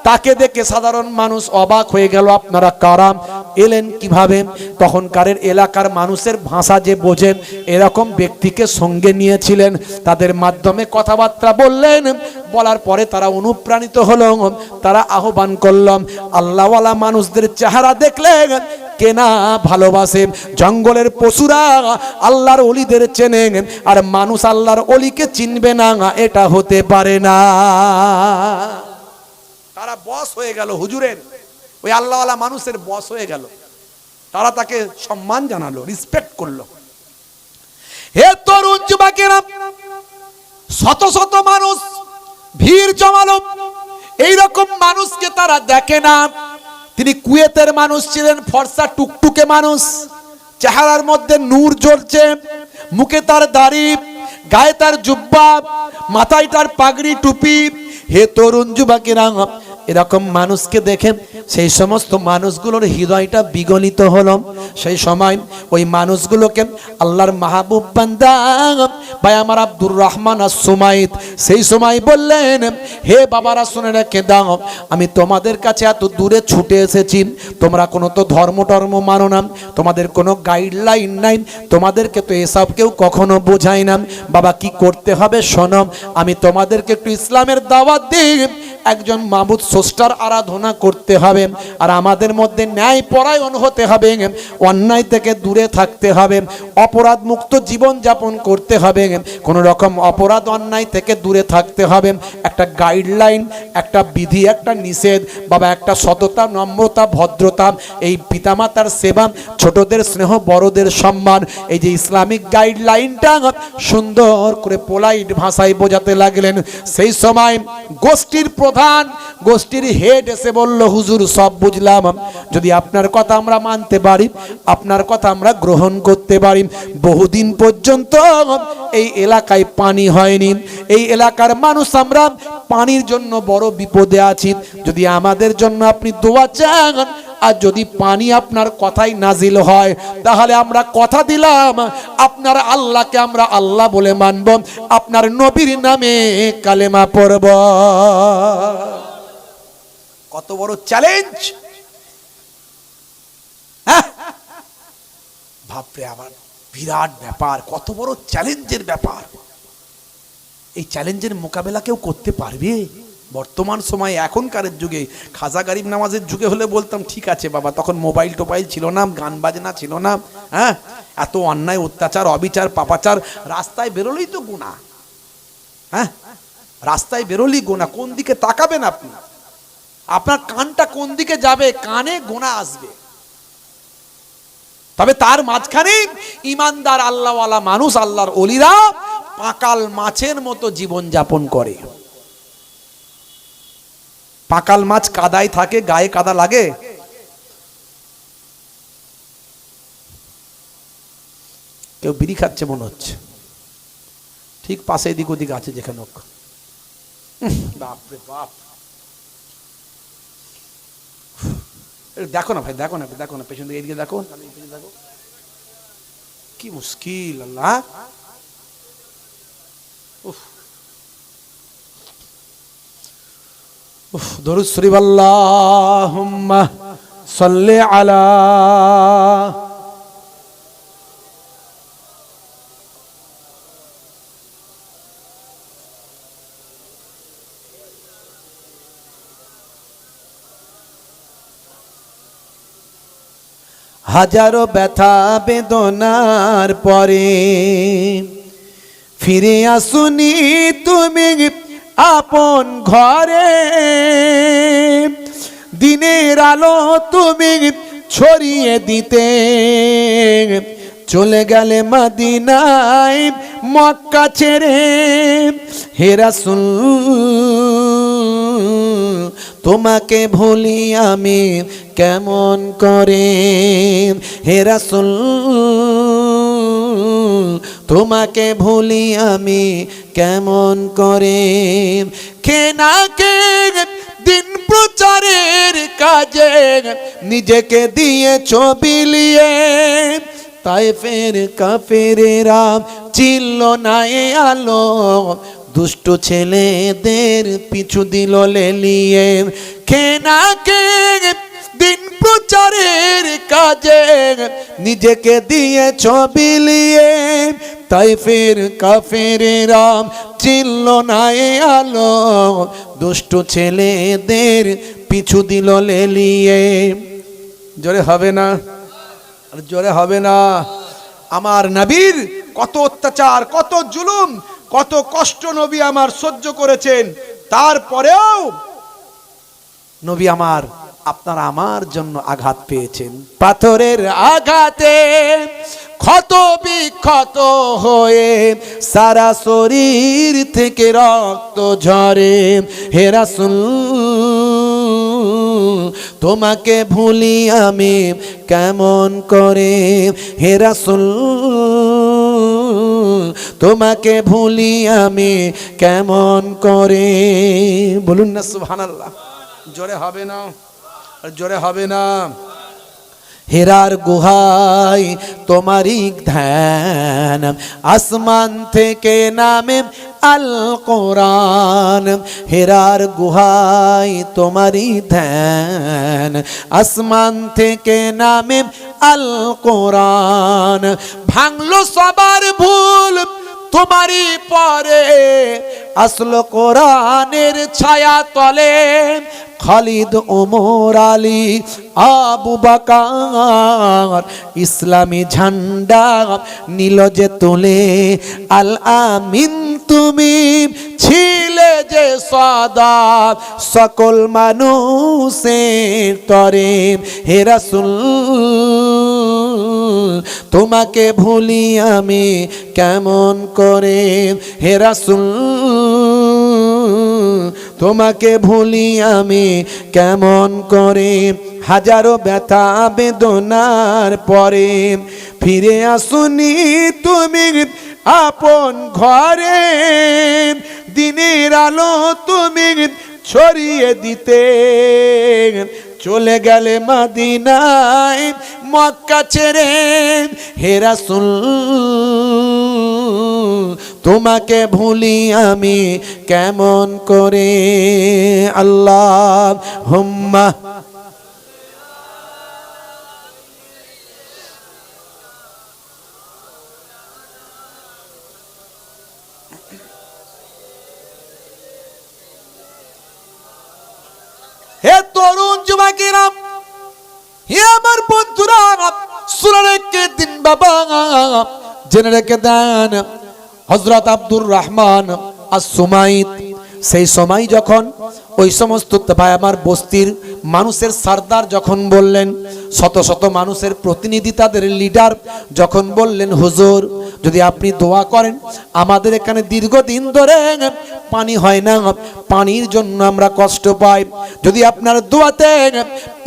তাকে দেখে সাধারণ মানুষ অবাক হয়ে গেল, আপনারা কারা, এলেন কিভাবে? তখনকারের এলাকার মানুষের ভাষা যে বোঝেন এরকম ব্যক্তিকে সঙ্গে নিয়েছিলেন, তাদের মাধ্যমে কথাবার্তা বললেন। বলার পরে তারা অনুপ্রাণিত হলো, তারা আহ্বান করলাম, আল্লাহওয়ালা মানুষদের চেহারা দেখলেন কেনা ভালোবাসে। জঙ্গলের পশুরা আল্লাহর ওলিদের চেনে, আর মানুষ আল্লাহর ওলিকে চিনবে না, এটা হতে পারে না। তারা বস হয়ে গেল হুজুরের, ওই আল্লাহওয়ালা মানুষের বস হয়ে গেল। তারা তাকে সম্মান জানালো, রিসপেক্ট করলো। হে তরুণ যুবকেরা, শত শত মানুষ ভিড় জমালো। এইরকম মানুষকে তারা দেখে না। তিনি কুয়েতের মানুষ ছিলেন, ফর্সা টুকটুকে মানুষ, চেহারার মধ্যে নূর জ্বলছে, মুখে তার দাড়ি, গায়ে তার জুব্বা, মাথায় তার পাগড়ি টুপি। হে তরুণ যুবকেরা, এরকম মানুষকে দেখে সেই সমস্ত মানুষগুলোর হৃদয়টা বিগলিত হলো। সেই সময় ওই মানুষগুলোকে আল্লাহর মাহবুব বান্দা ভাই আমার আব্দুর রহমান আস-সুমাইত সেই সময় বললেন, হে বাবারা শুনে রেখে দাও, আমি তোমাদের কাছে এত দূরে ছুটে এসেছি, তোমরা কোনো তো ধর্ম টর্ম মানো না, তোমাদের কোনো গাইডলাইন নাই, তোমাদেরকে তো এসব কেউ কখনো বোঝায় না। বাবা কি করতে হবে শোনো, আমি তোমাদেরকে একটু ইসলামের দাওয়াত দিই। একজন মাবুদ স্রষ্টার আরাধনা করতে হবে, আর আমাদের মধ্যে ন্যায় পরায়ণ হতে হবে, অন্যায় থেকে দূরে থাকতে হবে, অপরাধ মুক্ত জীবন যাপন করতে হবে, কোন রকম অপরাধ অন্যায় থেকে দূরে থাকতে হবে। একটা গাইডলাইন, একটা বিধি, একটা নিষেধ, বাবা একটা সততা, নম্রতা, ভদ্রতা, এই পিতামাতার সেবা, ছোটদের স্নেহ, বড়দের সম্মান, এই যে ইসলামিক গাইডলাইনটা সুন্দর করে পোলাইট ভাষায় বোঝাতে লাগলেন। সেই সময় গোষ্ঠীর প্রধান গোষ্ঠীর হেড এসে বলল, হুজুর সব বুঝলাম, যদি আপনার কথা আমরা মানতে পারি, আপনার কথা আমরা গ্রহণ করতে পারি, বহুদিন পর্যন্ত এই এলাকায় পানি হয়নি, এই এলাকার মানুষ আমরা পানির জন্য বড় বিপদে আছি, যদি আমাদের জন্য আপনি দোয়া চান, আর যদি পানি আপনার কথাই নাজিল হয়, তাহলে আমরা কথা দিলাম আপনার আল্লাহকে আমরা আল্লাহ বলে মানব, আপনার নবীর নামে কালেমা পড়ব। কত বড় চ্যালেঞ্জ! ভাবরে, আবার বিরাট ব্যাপার, কত বড় চ্যালেঞ্জের ব্যাপার। এই চ্যালেঞ্জের মোকাবেলা কেউ করতে পারবে? বর্তমান সময় এখনকার যুগে, খাজা গরিব নামাজের যুগে হলে বলতাম ঠিক আছে বাবা, তখন মোবাইল টোবাইল ছিল না, গান বাজনা ছিল না, হ্যাঁ, এত অন্যায় অত্যাচার অবিচার পাপাচার, রাস্তায় বেরোলেই তো গুনাহ, হ্যাঁ, রাস্তায় বেরোলেই গুনাহ। কোন দিকে তাকাবেন আপনি? আপনার কানটা কোন দিকে যাবে? কানে গুনাহ আসবে। তবে তার মাঝখানে ইমানদার আল্লাহওয়ালা মানুষ, আল্লাহর ওলিরা পাকাল মাছের মতো জীবন যাপন করে। পাকাল মাছ কাদায় থাকে, গায়ে কাদা লাগে? কেউ বিড়ি খাচ্ছে মনে হচ্ছে, ঠিক পাশে এদিক ওদিক আছে যেখানে হোক। বাপরে বাপ, দেখো না ভাই, দেখো না, দেখো না, পেছন দিকে, এদিকে দেখো, দেখো কি মুশকিল। আল্লাহ, দরুদ শরীফ, আল্লাহুম্মা সাল্লি আলা। হাজারো ব্যথা বেদনার পরে ফিরে আসুনি তুমি আপন ঘরে, দিনের আলো তুমি ছড়িয়ে দিতে চলে গেলে মদিনায় মক্কা ছেড়ে। হে রাসূল, তোমাকে ভুলি আমি কেমন করে, হে রাসূল, তোমাকে ভুলি আমি কেমন করে। খেনাকে দিন প্রচারের কাজে নিজেকে দিয়েছ বিলিয়ে, তায়েফের কাফেরেরা চিনল না এ আলো, দুষ্ট ছেলেদের পিছু দিল লেলিয়ে। খেনাকে দিন প্রচারের কাজে নিজেকে দিয়েছ বিলিয়ে, তায়েফের কাফেরেরা চিনল না এ আলো, দুষ্ট ছেলেদের পিছু দিল লেলিয়ে। জোরে হবে না? জোরে হবে না? আমার নবীর কত অত্যাচার, কত জুলুম, কত কষ্ট নবী আমার সহ্য করেছেন, তারপরেও নবী আমার, আপনারা আমার জন্য আঘাত পেয়েছেন। পাথরের আঘাতে ক্ষত বিক্ষত হয়ে সারা শরীর থেকে রক্ত ঝরে। হে রাসূল, তোমাকে ভুলি আমি কেমন করে, হে রাসূল, তোমাকে ভুলি আমি কেমন করে। বলুন না সুবহানাল্লাহ। জোরে হবে না? জোরে হবে না? হেরার গুহায় তোমারই ধ্যান, আসমান থেকে নামে আল কোরআন। হেরার গুহায় তোমারই ধ্যান, আসমান থেকে নামে আল কোরআন। ভাঙলো সবার ভুল তোমারই পরে, আসলো কোরআনের ছায়া তলে। খালিদ, ওমর, আলী, আবু বকর ইসলামী ঝান্ডা নীল যে তোলে। আল আমিন তুমি ছিলে যে সদা সকল মানুষের তরে। হে রাসূল, তোমাকে ভুলি আমি কেমন করে, হে রাসূল, তোমাকে ভুলি আমি কেমন করে, হাজারো ব্যথা বেদনার পরে ফিরে আসুনি তুমি আপন ঘরে, দিনের আলো তুমি ছড়িয়ে দিতে চলে গেলে মদিনায় মক্কা ছেড়ে। হে রাসূল তোমাকে ভুলি আমি কেমন করে। আল্লাহুম্মা হে তরুণ যুবকেরা, হে আমার বন্ধুরা, শুনে রেখে দিন বাবা, জেনে রেখে দেন। হযরত আব্দুর রহমান আস-সুমাইত সেই সময় যখন ওই সমস্ত ভাই আমার বস্তির মানুষের সরদার যখন বললেন, শত শত মানুষের প্রতিনিধি তাদের লিডার যখন বললেন, হুজুর যদি আপনি দোয়া করেন, আমাদের এখানে দীর্ঘদিন ধরে পানি হয় না, পানির জন্য আমরা কষ্ট পাই, যদি আপনার দোয়াতে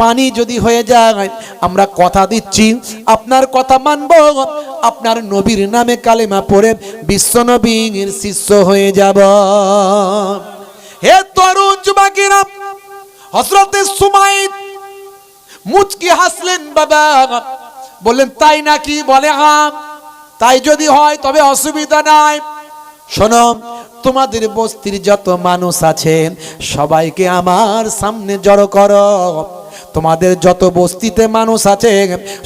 পানি যদি হয়ে যায়, আমরা কথা দিচ্ছি আপনার কথা মানব, আপনার নবীর নামে কালেমা পড়ে বিশ্ব নবীর শিষ্য হয়ে যাব। হে তরুণ যুবকেরা, হযরতে সুমাইত মুচকি হাসলেন বাবা, বললেন তাই নাকি? বলে হ্যাঁ, তাই যদি হয় তবে অসুবিধা নাই। শোনো, তোমাদের বস্তির যত মানুষ আছেন সবাইকে আমার সামনে জড়ো করো। তোমাদের যত বস্তিতে মানুষ আছে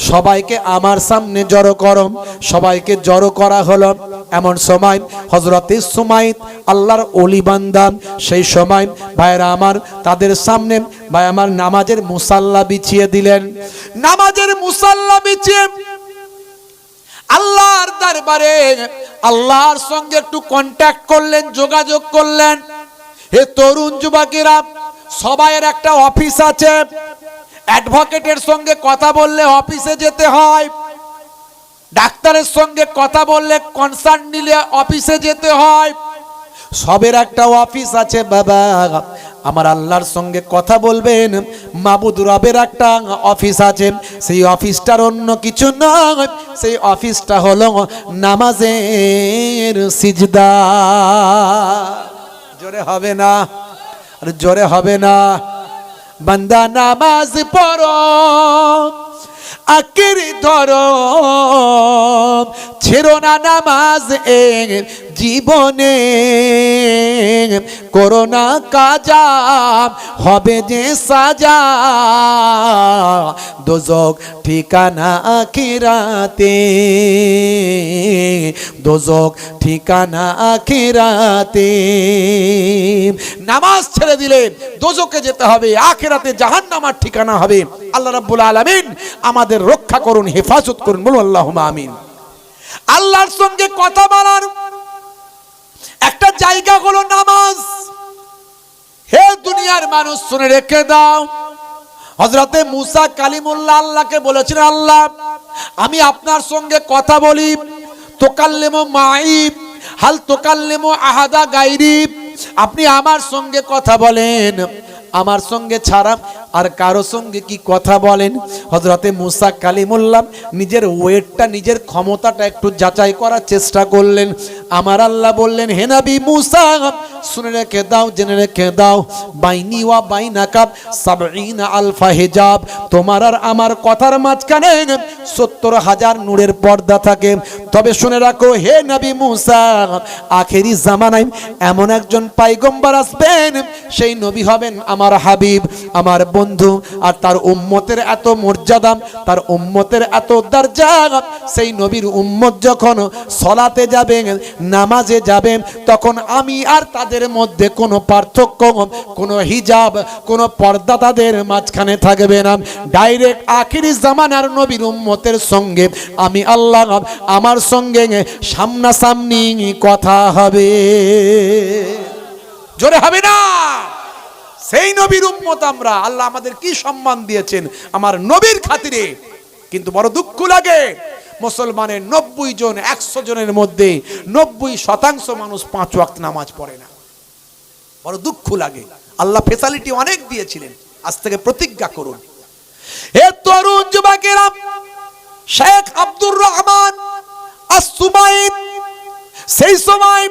সবাইকে আমার সামনে জড়ো করো। সবাইকে জড়ো করা হলো। এমন সময় হযরতে সুমাইত আল্লাহর ওলি বান্দা, সেই সময় ভাইরা আমার তাদের সামনে ভাই আমার নামাজের মুসাল্লা বিছিয়ে দিলেন। নামাজের মুসাল্লা বিছিয়ে আল্লাহর দরবারে আল্লাহর সঙ্গে একটু কন্ট্যাক্ট করলেন, যোগাযোগ করলেন। হে তরুণ যুবকেরা, সবাইয়ের একটা অফিস আছে, অ্যাডভোকেটের সঙ্গে কথা বললে অফিসে যেতে হয়, ডাক্তারের সঙ্গে কথা বললে কনসার্ন নিলে অফিসে যেতে হয়। সবের একটা অফিস আছে বাবা। আমার আল্লাহর সঙ্গে কথা বলবেন, মাবুদ রবের একটা অফিস আছে, সেই অফিসটার অন্য কিছু নয়, সেই অফিসটা হলো নামাজের সিজদা। জোরে হবে না? আর জোরে হবে না? বান্দা নামাজ পড়ো, আকিরি ধরো, ছেড়ো না নামাজ এ জীবনে, করোনা কাজা হবে যে সাজা, দোজক ঠিকানা আখিরাতে, দোজক ঠিকানা আখিরাতে। নামাজ ছেড়ে দিলে দোজকে যেতে হবে, আখিরাতে জাহান্নামের ঠিকানা হবে। আল্লাহ রাব্বুল আলামিন আমাদের রক্ষা করুন, হেফাজত করুন, বলুন আল্লাহুম্মা আমিন। আল্লাহর সঙ্গে কথা বলার একটা জায়গা হলো নামাজ। হে দুনিয়ার মানুষ শুনে রেখে দাও, হযরতে মুসা কালিমুল্লাহ আল্লাহকে বলেছিলেন, আল্লাহ আমি আপনার সঙ্গে কথা বলি, তুকাল্লিমু মাই হাল তুকাল্লিমু আহাদা গায়রি, আপনি আমার সঙ্গে কথা বলেন, আমার সঙ্গে ছাড়া আর কারো সঙ্গে কি কথা বলেন? হযরতে মুসা কালিমুল্লাহ নিজের ওয়েটটা, নিজের ক্ষমতাটা একটু যাচাই করার চেষ্টা করলেন। আমার আল্লাহ বললেন, হে নবী মুসা শুনে রেখে দাও, জেনে রেখে দাও, বাইনি ওয়া বাইনাকা ৭০ আলফা হিজাব, তোমার আর আমার কথার মাঝখানে ৭০,০০০ নূরের পর্দা থাকে। তবে শুনে রাখো হে নবী মুসা, আখেরি জামানায় এমন একজন পয়গম্বর আসবেন, সেই নবী হবেন আমার হাবিব, আমার বন্ধু, আর তার উম্মতের এত মর্যাদা, তার উম্মতের এত দরজা, সেই নবীর উম্মত যখন সালাতে যাবে, নামাজে যাবে, তখন আমি আর তাদের মধ্যে কোনো পার্থক্য, কোনো হিজাব, কোনো পর্দা তাদের মাঝখানে থাকবে না। ডাইরেক্ট আখিরি জামানার নবীর উম্মতের সঙ্গে আমি আল্লাহ আমার সঙ্গে সামনাসামনি কথা হবে। জোরে হবে না? সেই নবীর উম্মত আমরা। আল্লাহ আমাদের কি সম্মান দিয়েছেন আমার নবীর খাতিরে। কিন্তু বড় দুঃখ লাগে, মুসলমানের 90 জন 100 জনের মধ্যে 90% মানুষ 5 ওয়াক্ত নামাজ পড়ে না। বড় দুঃখ লাগে। আল্লাহ ফেসিলিটি অনেক দিয়েছিলেন, আজ থেকে প্রতিজ্ঞা করুন। এ তরুণ যুবকেরা, শেখ আব্দুর রহমান আস-সুমাইত সেই সময়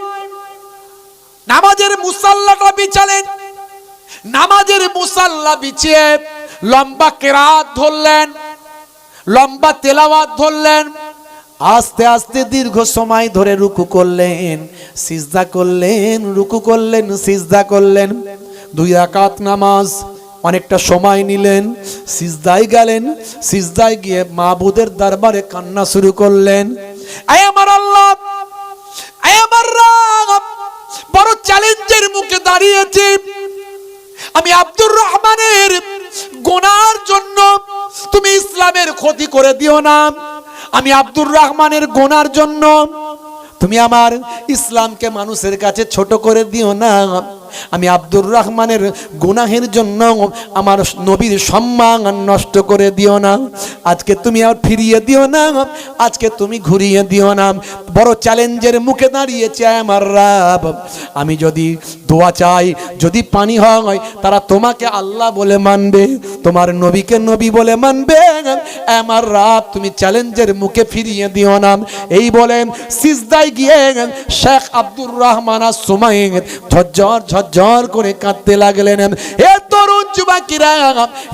নামাজের মুসাল্লাটা বিছালেন। নামাজের মুসাল্লা বিছিয়ে লম্বা কেরাত ধরলেন, লম্বা তেলাওয়াত ধরলেন। আস্তে আস্তে দীর্ঘ সময় ধরে রুকু করলেন, সিজদা করলেন, রুকু করলেন, সিজদা করলেন। 2 রাকাত নামাজ, অনেকটা সময় নিলেন, সিজদায় গেলেন। সিজদায় গিয়ে মাবুদের দরবারে কান্না শুরু করলেন। আয় আমার আল্লাহ, আয় আমার রব, বড় চ্যালেঞ্জের মুখে দাঁড়িয়েছি। আমি আব্দুর রহমানের গুনার জন্য তুমি ইসলামের ক্ষতি করে দিও না। আমি আব্দুর রহমানের গুনার জন্য তুমি আমার ইসলামকে মানুষের কাছে ছোট করে দিও না। আমি আব্দুর রহমানের গুনাহের জন্য আমার নবীর সম্মান নষ্ট করে দিও না। আজকে তুমি আর ফিরিয়ে দিও না, আজকে তুমি ঘুরিয়ে দিও না। বড় চ্যালেঞ্জের মুখে দাঁড়িয়েছে আমার রব। আমি যদি দোয়া চাই, যদি পানি হয়, তারা তোমাকে আল্লাহ বলে মানবে, তোমার নবীকে নবী বলে মানবে। আমার রব, তুমি চ্যালেঞ্জের মুখে ফিরিয়ে দিও না। এই বলেন সিজদায় গিয়ে শেখ আব্দুর রহমান আস-সুমাইত ঝরঝর ঝরঝর করে কাঁদতে লাগলেন। এ তরুণ যুবকেরা,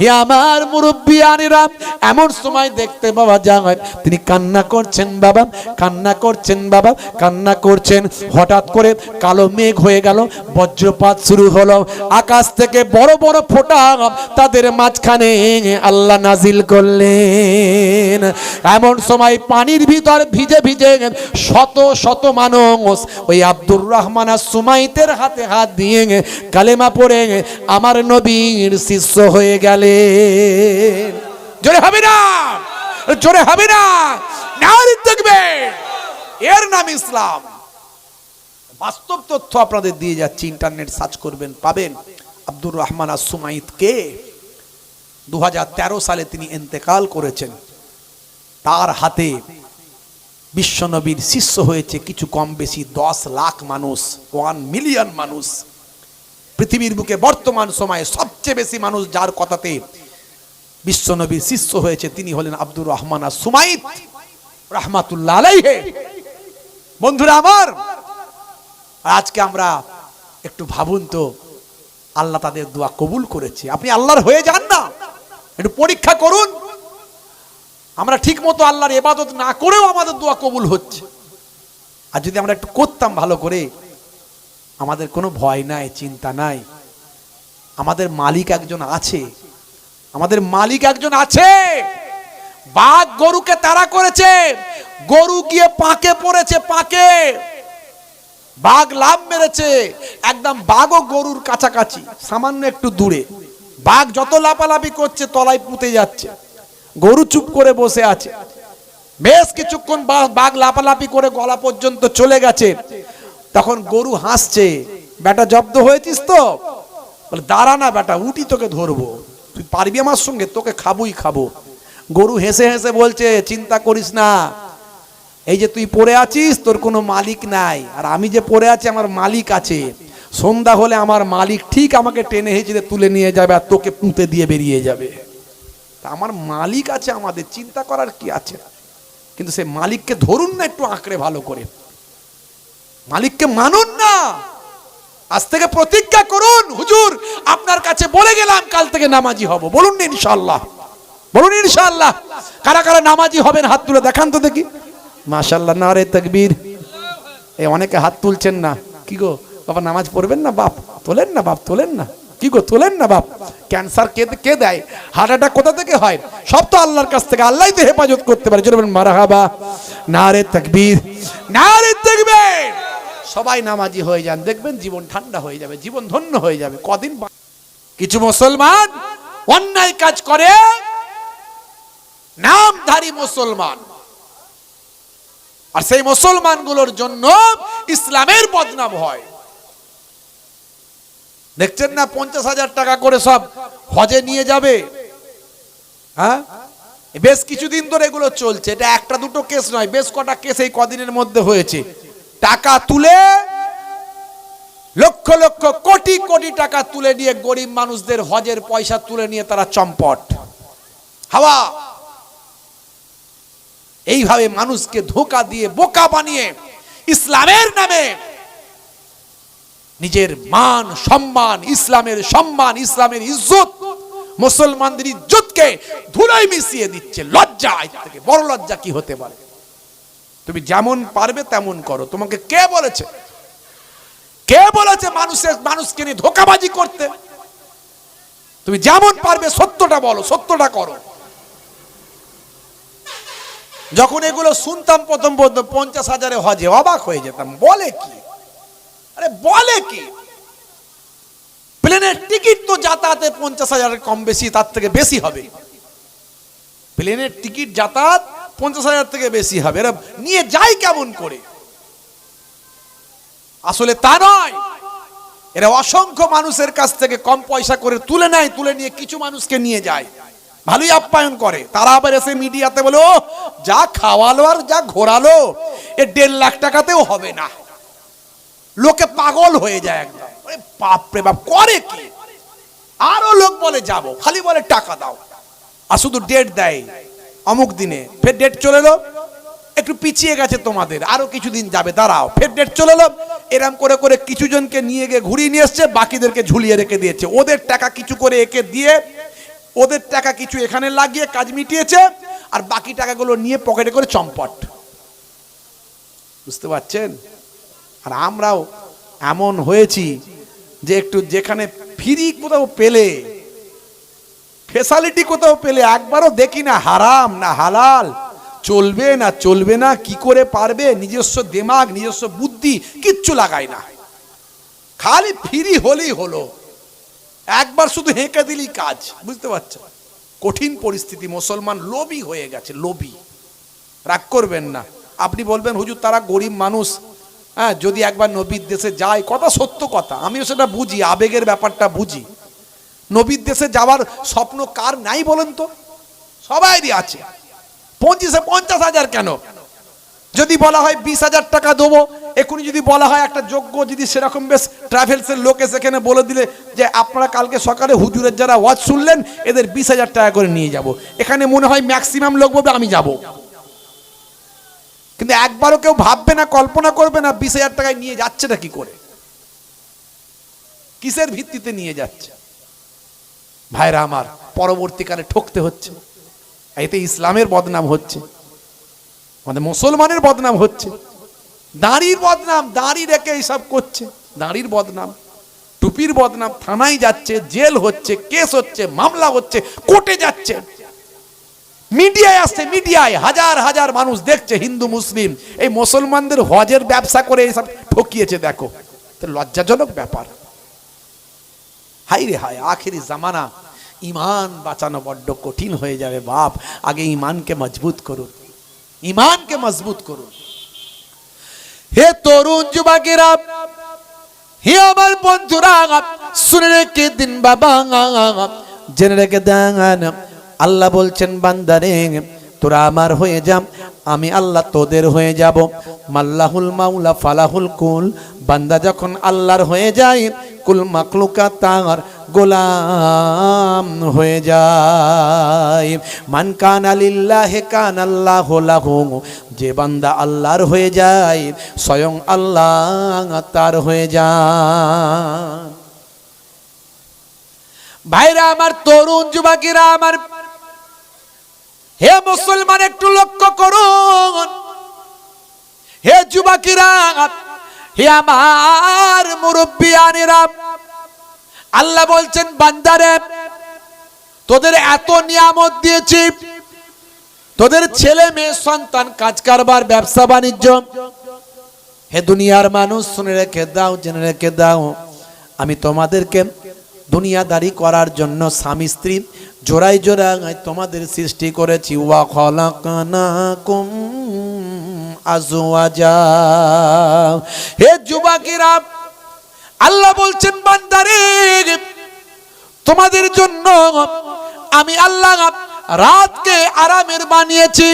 হে আমার মুরব্বিয়ানেরা, এমন সময় দেখতে পাওয়া যায় তিনি কান্না করছেন বাবা, কান্না করছেন বাবা, কান্না করছেন। হঠাৎ করে কালো মেঘ হয়ে গেল, বজ্রপাত শুরু হলো। আকাশ থেকে বড় বড় ফোঁটা তাদের মাঝখানে আল্লাহ নাজিল করলেন। এমন সময় পানির ভিতর ভিজে ভিজে শত শত মানুষ ওই আব্দুর রহমান আস-সুমাইতের হাতে হাত দিয়ে কালেমা পড়ে আমার নবীর শিষ্য হয়ে গেলেন। জোরে হবে না, জোরে হবে না, নারী দেখবে, এর নাম ইসলাম। বাস্তব তথ্য আপনাদের দিয়ে যাচ্ছি, ইন্টারনেট সার্চ করবেন, পাবেন। আব্দুর রহমান আস-সুমাইত কে? 2013 সালে তিনি ইন্তেকাল করেছেন। তার হাতে বিশ্বনবীর শিষ্য হয়েছে কিছু কম বেশি 10 লাখ মানুষ, 1 মিলিয়ন মানুষ। পৃথিবীর বুকে বর্তমান সময়ে সবচেয়ে বেশি মানুষ যার কথাতে বিশ্বনবীর শিষ্য হয়েছে তিনি হলেন আব্দুর রহমান আস-সুমাইত রাহমাতুল্লাহ আলাইহি। বন্ধুরা আমার, আজকে আমরা একটু ভাবুন তো, আল্লাহ তাদের দোয়া কবুল করেছে। আপনি আল্লাহর হয়ে যান না, একটু পরীক্ষা করুন। আমরা ঠিক মতো আল্লাহর ইবাদত না করেও আমাদের দোয়া কবুল হচ্ছে। আর যদি আমরা একটু করতাম ভালো করে, আমাদের কোনো ভয় নাই, চিন্তা নাই। আমাদের মালিক একজন আছে, আমাদের মালিক একজন আছে। বাঘ গরুকে তাড়া করেছে, গরু গিয়ে পাকে পড়েছে, পাকে বাঘ লাফ মেরেছে, একদম বাঘও গরুর কাছাকাছি, সামান্য একটু দূরে। বাঘ যত লাফালাফি করছে তলায় পুঁতে যাচ্ছে, গরু চুপ করে বসে আছে। বেশ কিছুক্ষণ বাঘ লাফালাফি করে গলা পর্যন্ত চলে গেছে। তখন গরু হাসছে, বেটা জব্দ হয়েছিস তো? বলে দাঁড়া না বেটা, উঠি তোকে ধরবো, তুই পারবি আমার সঙ্গে, তোকে খাবই খাবো। গরু হেসে হেসে বলছে চিন্তা করিস না, এই যে তুই পড়ে আছিস তোর কোনো মালিক নাই, আর আমি যে পড়ে আছি আমার মালিক আছে। সন্ধ্যা হলে আমার মালিক ঠিক আমাকে টেনে হেঁচড়ে তুলে নিয়ে যাবে আর তোকে পুঁতে দিয়ে বেরিয়ে যাবে। তা আমার মালিক আছে, আমাদের চিন্তা করার কি আছে? কিন্তু সে মালিককে ধরুন না একটু আঁকড়ে ভালো করে, মালিককে মানুন না। আজ থেকে প্রতিজ্ঞা করুন, হুজুর আপনার কাছে বলে গেলাম কাল থেকে নামাজি হব। বলুন ইনশাআল্লাহ, বলুন ইনশাআল্লাহ। কারা কারা নামাজি হবেন হাত তুলে দেখান তো দেখি। মাশাআল্লাহ, নারে তাকবীর। এই অনেকে হাত তুলছেন না, কি গো বাবা নামাজ পড়বেন না? বাপ তোলেন না, বাপ তোলেন না, কি গো তোলেন না বাপ? ক্যান্সার কে দেয়? হার্ট অ্যাটাক কোথা থেকে হয়? সব তো আল্লাহর কাছ থেকে, আল্লাহই তো হেফাজত করতে পারে। জোরে বলেন মারহাবা, নারে তাকবীর, নারে তাকবীর। সবাই নামাজি হয়ে যান, দেখবেন জীবন ঠান্ডা হয়ে যাবে, জীবন ধন্য হয়ে যাবে। কদিন কিছু মুসলমান অন্যায় কাজ করে, নামধারী মুসলমান, আর সেই মুসলমানগুলোর জন্য ইসলামের বদনাম হয়। দেখছেন না 50,000 টাকা করে সব হজে নিয়ে যাবে। হ্যাঁ, বেশ কিছুদিন ধরে এগুলো চলছে। এটা একটা দুটো কেস নয়, বেশ কটা কেস এই কদিনের মধ্যে হয়েছে। টাকা তুলে লক্ষ লক্ষ কোটি কোটি টাকা তুলে নিয়ে গরিব মানুষদের হজের পয়সা তুলে নিয়ে তারা চম্পট হাওয়া। এইভাবে মানুষকে ধোঁকা দিয়ে বোকা বানিয়ে ইসলামের নামে নিজের মান সম্মান, ইসলামের সম্মান, ইসলামের ইজ্জত, মুসলমানদের ইজ্জতকে ধুলোয় মিশিয়ে দিচ্ছে। লজ্জা, এর থেকে বড় লজ্জা কি হতে পারে? তুমি যেমন পারবে তেমন করো। তোমাকে কে বলেছে? কে বলেছে মানুষকে নিয়ে ধোঁকাবাজি করতে? তুমি যেমন পারবে সত্যটা বলো, সত্যটা করো। যখন এগুলো শুনতাম প্রথম 50,000 হজে অবাক হয়ে যেতাম। বলে কি? আরে বলে কি? প্লেনের টিকিট তো যাতায়াতে 50,000 কম বেশি, তার থেকে বেশি হবে। প্লেনের টিকিট যাতায়াত 50,000 থেকে বেশি হবে। এরা নিয়ে যায় কেমন করে? আসলে তা নয়, এরা অসংখ্য মানুষের কাছ থেকে কম পয়সা করে তুলে নেয়, তুলে নিয়ে কিছু মানুষকে নিয়ে যায়, ভালোই আপ্যায়ন করে। তারা আবার এসে মিডিয়াতে বলে, ও যা খাওয়ালো আর যা ঘোরালো এ 1.5 লাখ টাকাতেও হবে না। লোকে পাগল হয়ে যায় একদম। বাপরে বাপ, করে কি? আরো লোক বলে যাব, খালি বলে টাকা দাও, আর শুধু ডেট দেয় অমুক দিনে। ফের ডেট চলে এলো, একটু পিছিয়ে গেছে তোমাদের, আরো কিছুদিন যাবে, দাঁড়াও। ফের ডেট চলে এলো। এরম করে করে কিছু জনকে নিয়ে গিয়ে ঘুরিয়ে নিয়ে এসছে, বাকিদেরকে ঝুলিয়ে রেখে দিয়েছে। ওদের টাকা কিছু করে একে দিয়ে, ওদের টাকা কিছু এখানে লাগিয়ে কাজ মিটিয়েছে, আর বাকি টাকাগুলো নিয়ে পকেটে করে চম্পট। বুঝতে পারছেন? আর আমরাও এমন হয়েছি যে একটু যেখানে ফ্রি কোথাও পেলে, ফেসালিটি কোথাও পেলে একবারও দেখি না হারাম না হালাল, চলবে না চলবে না, কি করে পারবে, নিজস্ব দিমাগ নিজস্ব বুদ্ধি কিচ্ছু লাগায় না, খালি ফ্রি হলেই হলো। একবার শুধু হেঁকে দিলি কাজ। বুঝতে পারছো? কঠিন পরিস্থিতি। মুসলমান লোভী হয়ে গেছে, লোভী। রাগ করবেন না। আপনি বলবেন হুজুর তারা গরিব মানুষ, হ্যাঁ যদি একবার নবীর দেশে যায়, কথা সত্য কথা, আমিও সেটা বুঝি, আবেগের ব্যাপারটা বুঝি। নবীর দেশে যাওয়ার স্বপ্ন কার নাই বলেন তো? সবাইরই আছে। 50,000 কেন? যদি বলা হয় 20,000 টাকা দেবো, এখনই যদি বলা হয় একটা যোগ্য, যদি সেরকম বেশ ট্রাভেলসের লোকে সেখানে বলে দিলে যে আপনারা কালকে সকালে হুজুরের যারা ওয়াজ শুনলেন এদের 20,000 টাকা করে নিয়ে যাব, এখানে মনে হয় ম্যাক্সিমাম লোক বলবে আমি যাব। কিন্তু একবারও কেউ ভাববে না, কল্পনা করবে না 20,000 টাকায় নিয়ে যাচ্ছেটা কি করে, কিসের ভিত্তিতে নিয়ে যাচ্ছে। ভাইরা আমার, পরবর্তীকালে ঠকতে হচ্ছে। এতে ইসলামের বদনাম হচ্ছে, আমাদের মুসলমানের বদনাম হচ্ছে, দাঁড়ির বদনাম, দাঁড়ি রেখে এইসব করছে, দাঁড়ির বদনাম, টুপির বদনাম, থানায় যাচ্ছে, জেল হচ্ছে, কেস হচ্ছে, মামলা হচ্ছে, কোর্টে যাচ্ছে, মিডিয়ায় আসছে, মিডিয়ায় হাজার হাজার মানুষ দেখছে, হিন্দু মুসলিম এই মুসলমানদের হজের ব্যবসা করে এইসব ঠকিয়েছে। দেখো তো লজ্জাজনক ব্যাপার। হাই রে হাই, আখেরি জামানা, ইমান বাঁচানো বড্ড কঠিন হয়ে যাবে বাপ। আগে ইমানকে মজবুত করুন, ইমানকে মজবুত করুন। হে তরুণ যুবকেরা, হে আমার বন্ধুরা, শুনে রেখে দিন বাবা, জেনে রেখে দেন, আল্লাহ বলছেন বান্দারে তোরা আমার হয়ে যা, আমি আল্লাহ তোদের হয়ে যাব। মাল্লাহুল মাওলা ফালাহুল কুল, বান্দা যখন আল্লাহর হয়ে যায় কুল মাখলুকাত তার গোলাম হয়ে যায়। মান কানা লিল্লাহি কানাল্লাহু লাহু, যে বান্দা আল্লাহর হয়ে যায় স্বয়ং আল্লাহ তার হয়ে যায়। ভাইরা আমার, তরুণ যুবকেরা আমার, হে মুসলমান একটু লক্ষ্য করুন। হে যুবকেরা, হে আমার মুরব্বিয়ানেরা, আল্লাহ বলছেন বান্দারে তোদের এত নিয়ামত দিয়েছি, তোদের ছেলে মেয়ে সন্তান, কাজ কারবার, ব্যবসা বাণিজ্য। হে দুনিয়ার মানুষ শুনে রেখে দাও, জেনে রেখে দাও, আমি তোমাদেরকে দুনিয়াদারি করার জন্য স্বামী স্ত্রী জোড়ায় জোড়ায় তোমাদের সৃষ্টি করেছি। ওয়া খালাকনাকুম আজওয়াজা। হে যুবকেরা, আল্লাহ বলছেন বান্দারে তোমাদের জন্য আমি আল্লাহ রাতকে আরামের বানিয়েছি,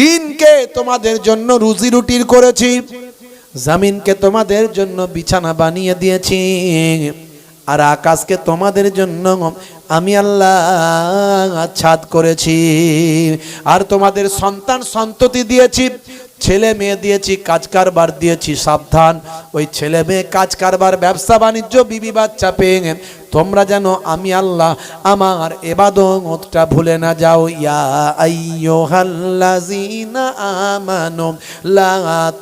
দিনকে তোমাদের জন্য রুজি রুটির করেছি। জমিনকে তোমাদের জন্য বিছানা বানিয়ে দিয়েছি, আর আকাশকে তোমাদের জন্য আমি আল্লাহ ছাদ করেছি। আর তোমাদের সন্তান সন্ততি দিয়েছি, ছেলে মেয়ে দিয়েছি, কাজ কারবার দিয়েছি। সাবধান, ওই ছেলে মেয়ে কাজ কারবার ব্যবসা বাণিজ্য বিবি বাচ্চা পেয়ে তোমরা যেন আমি আল্লাহ আমার ইবাদতটা ভুলে না যাও। ইয়া আইয়ুহাল্লাযীনা আমানু লা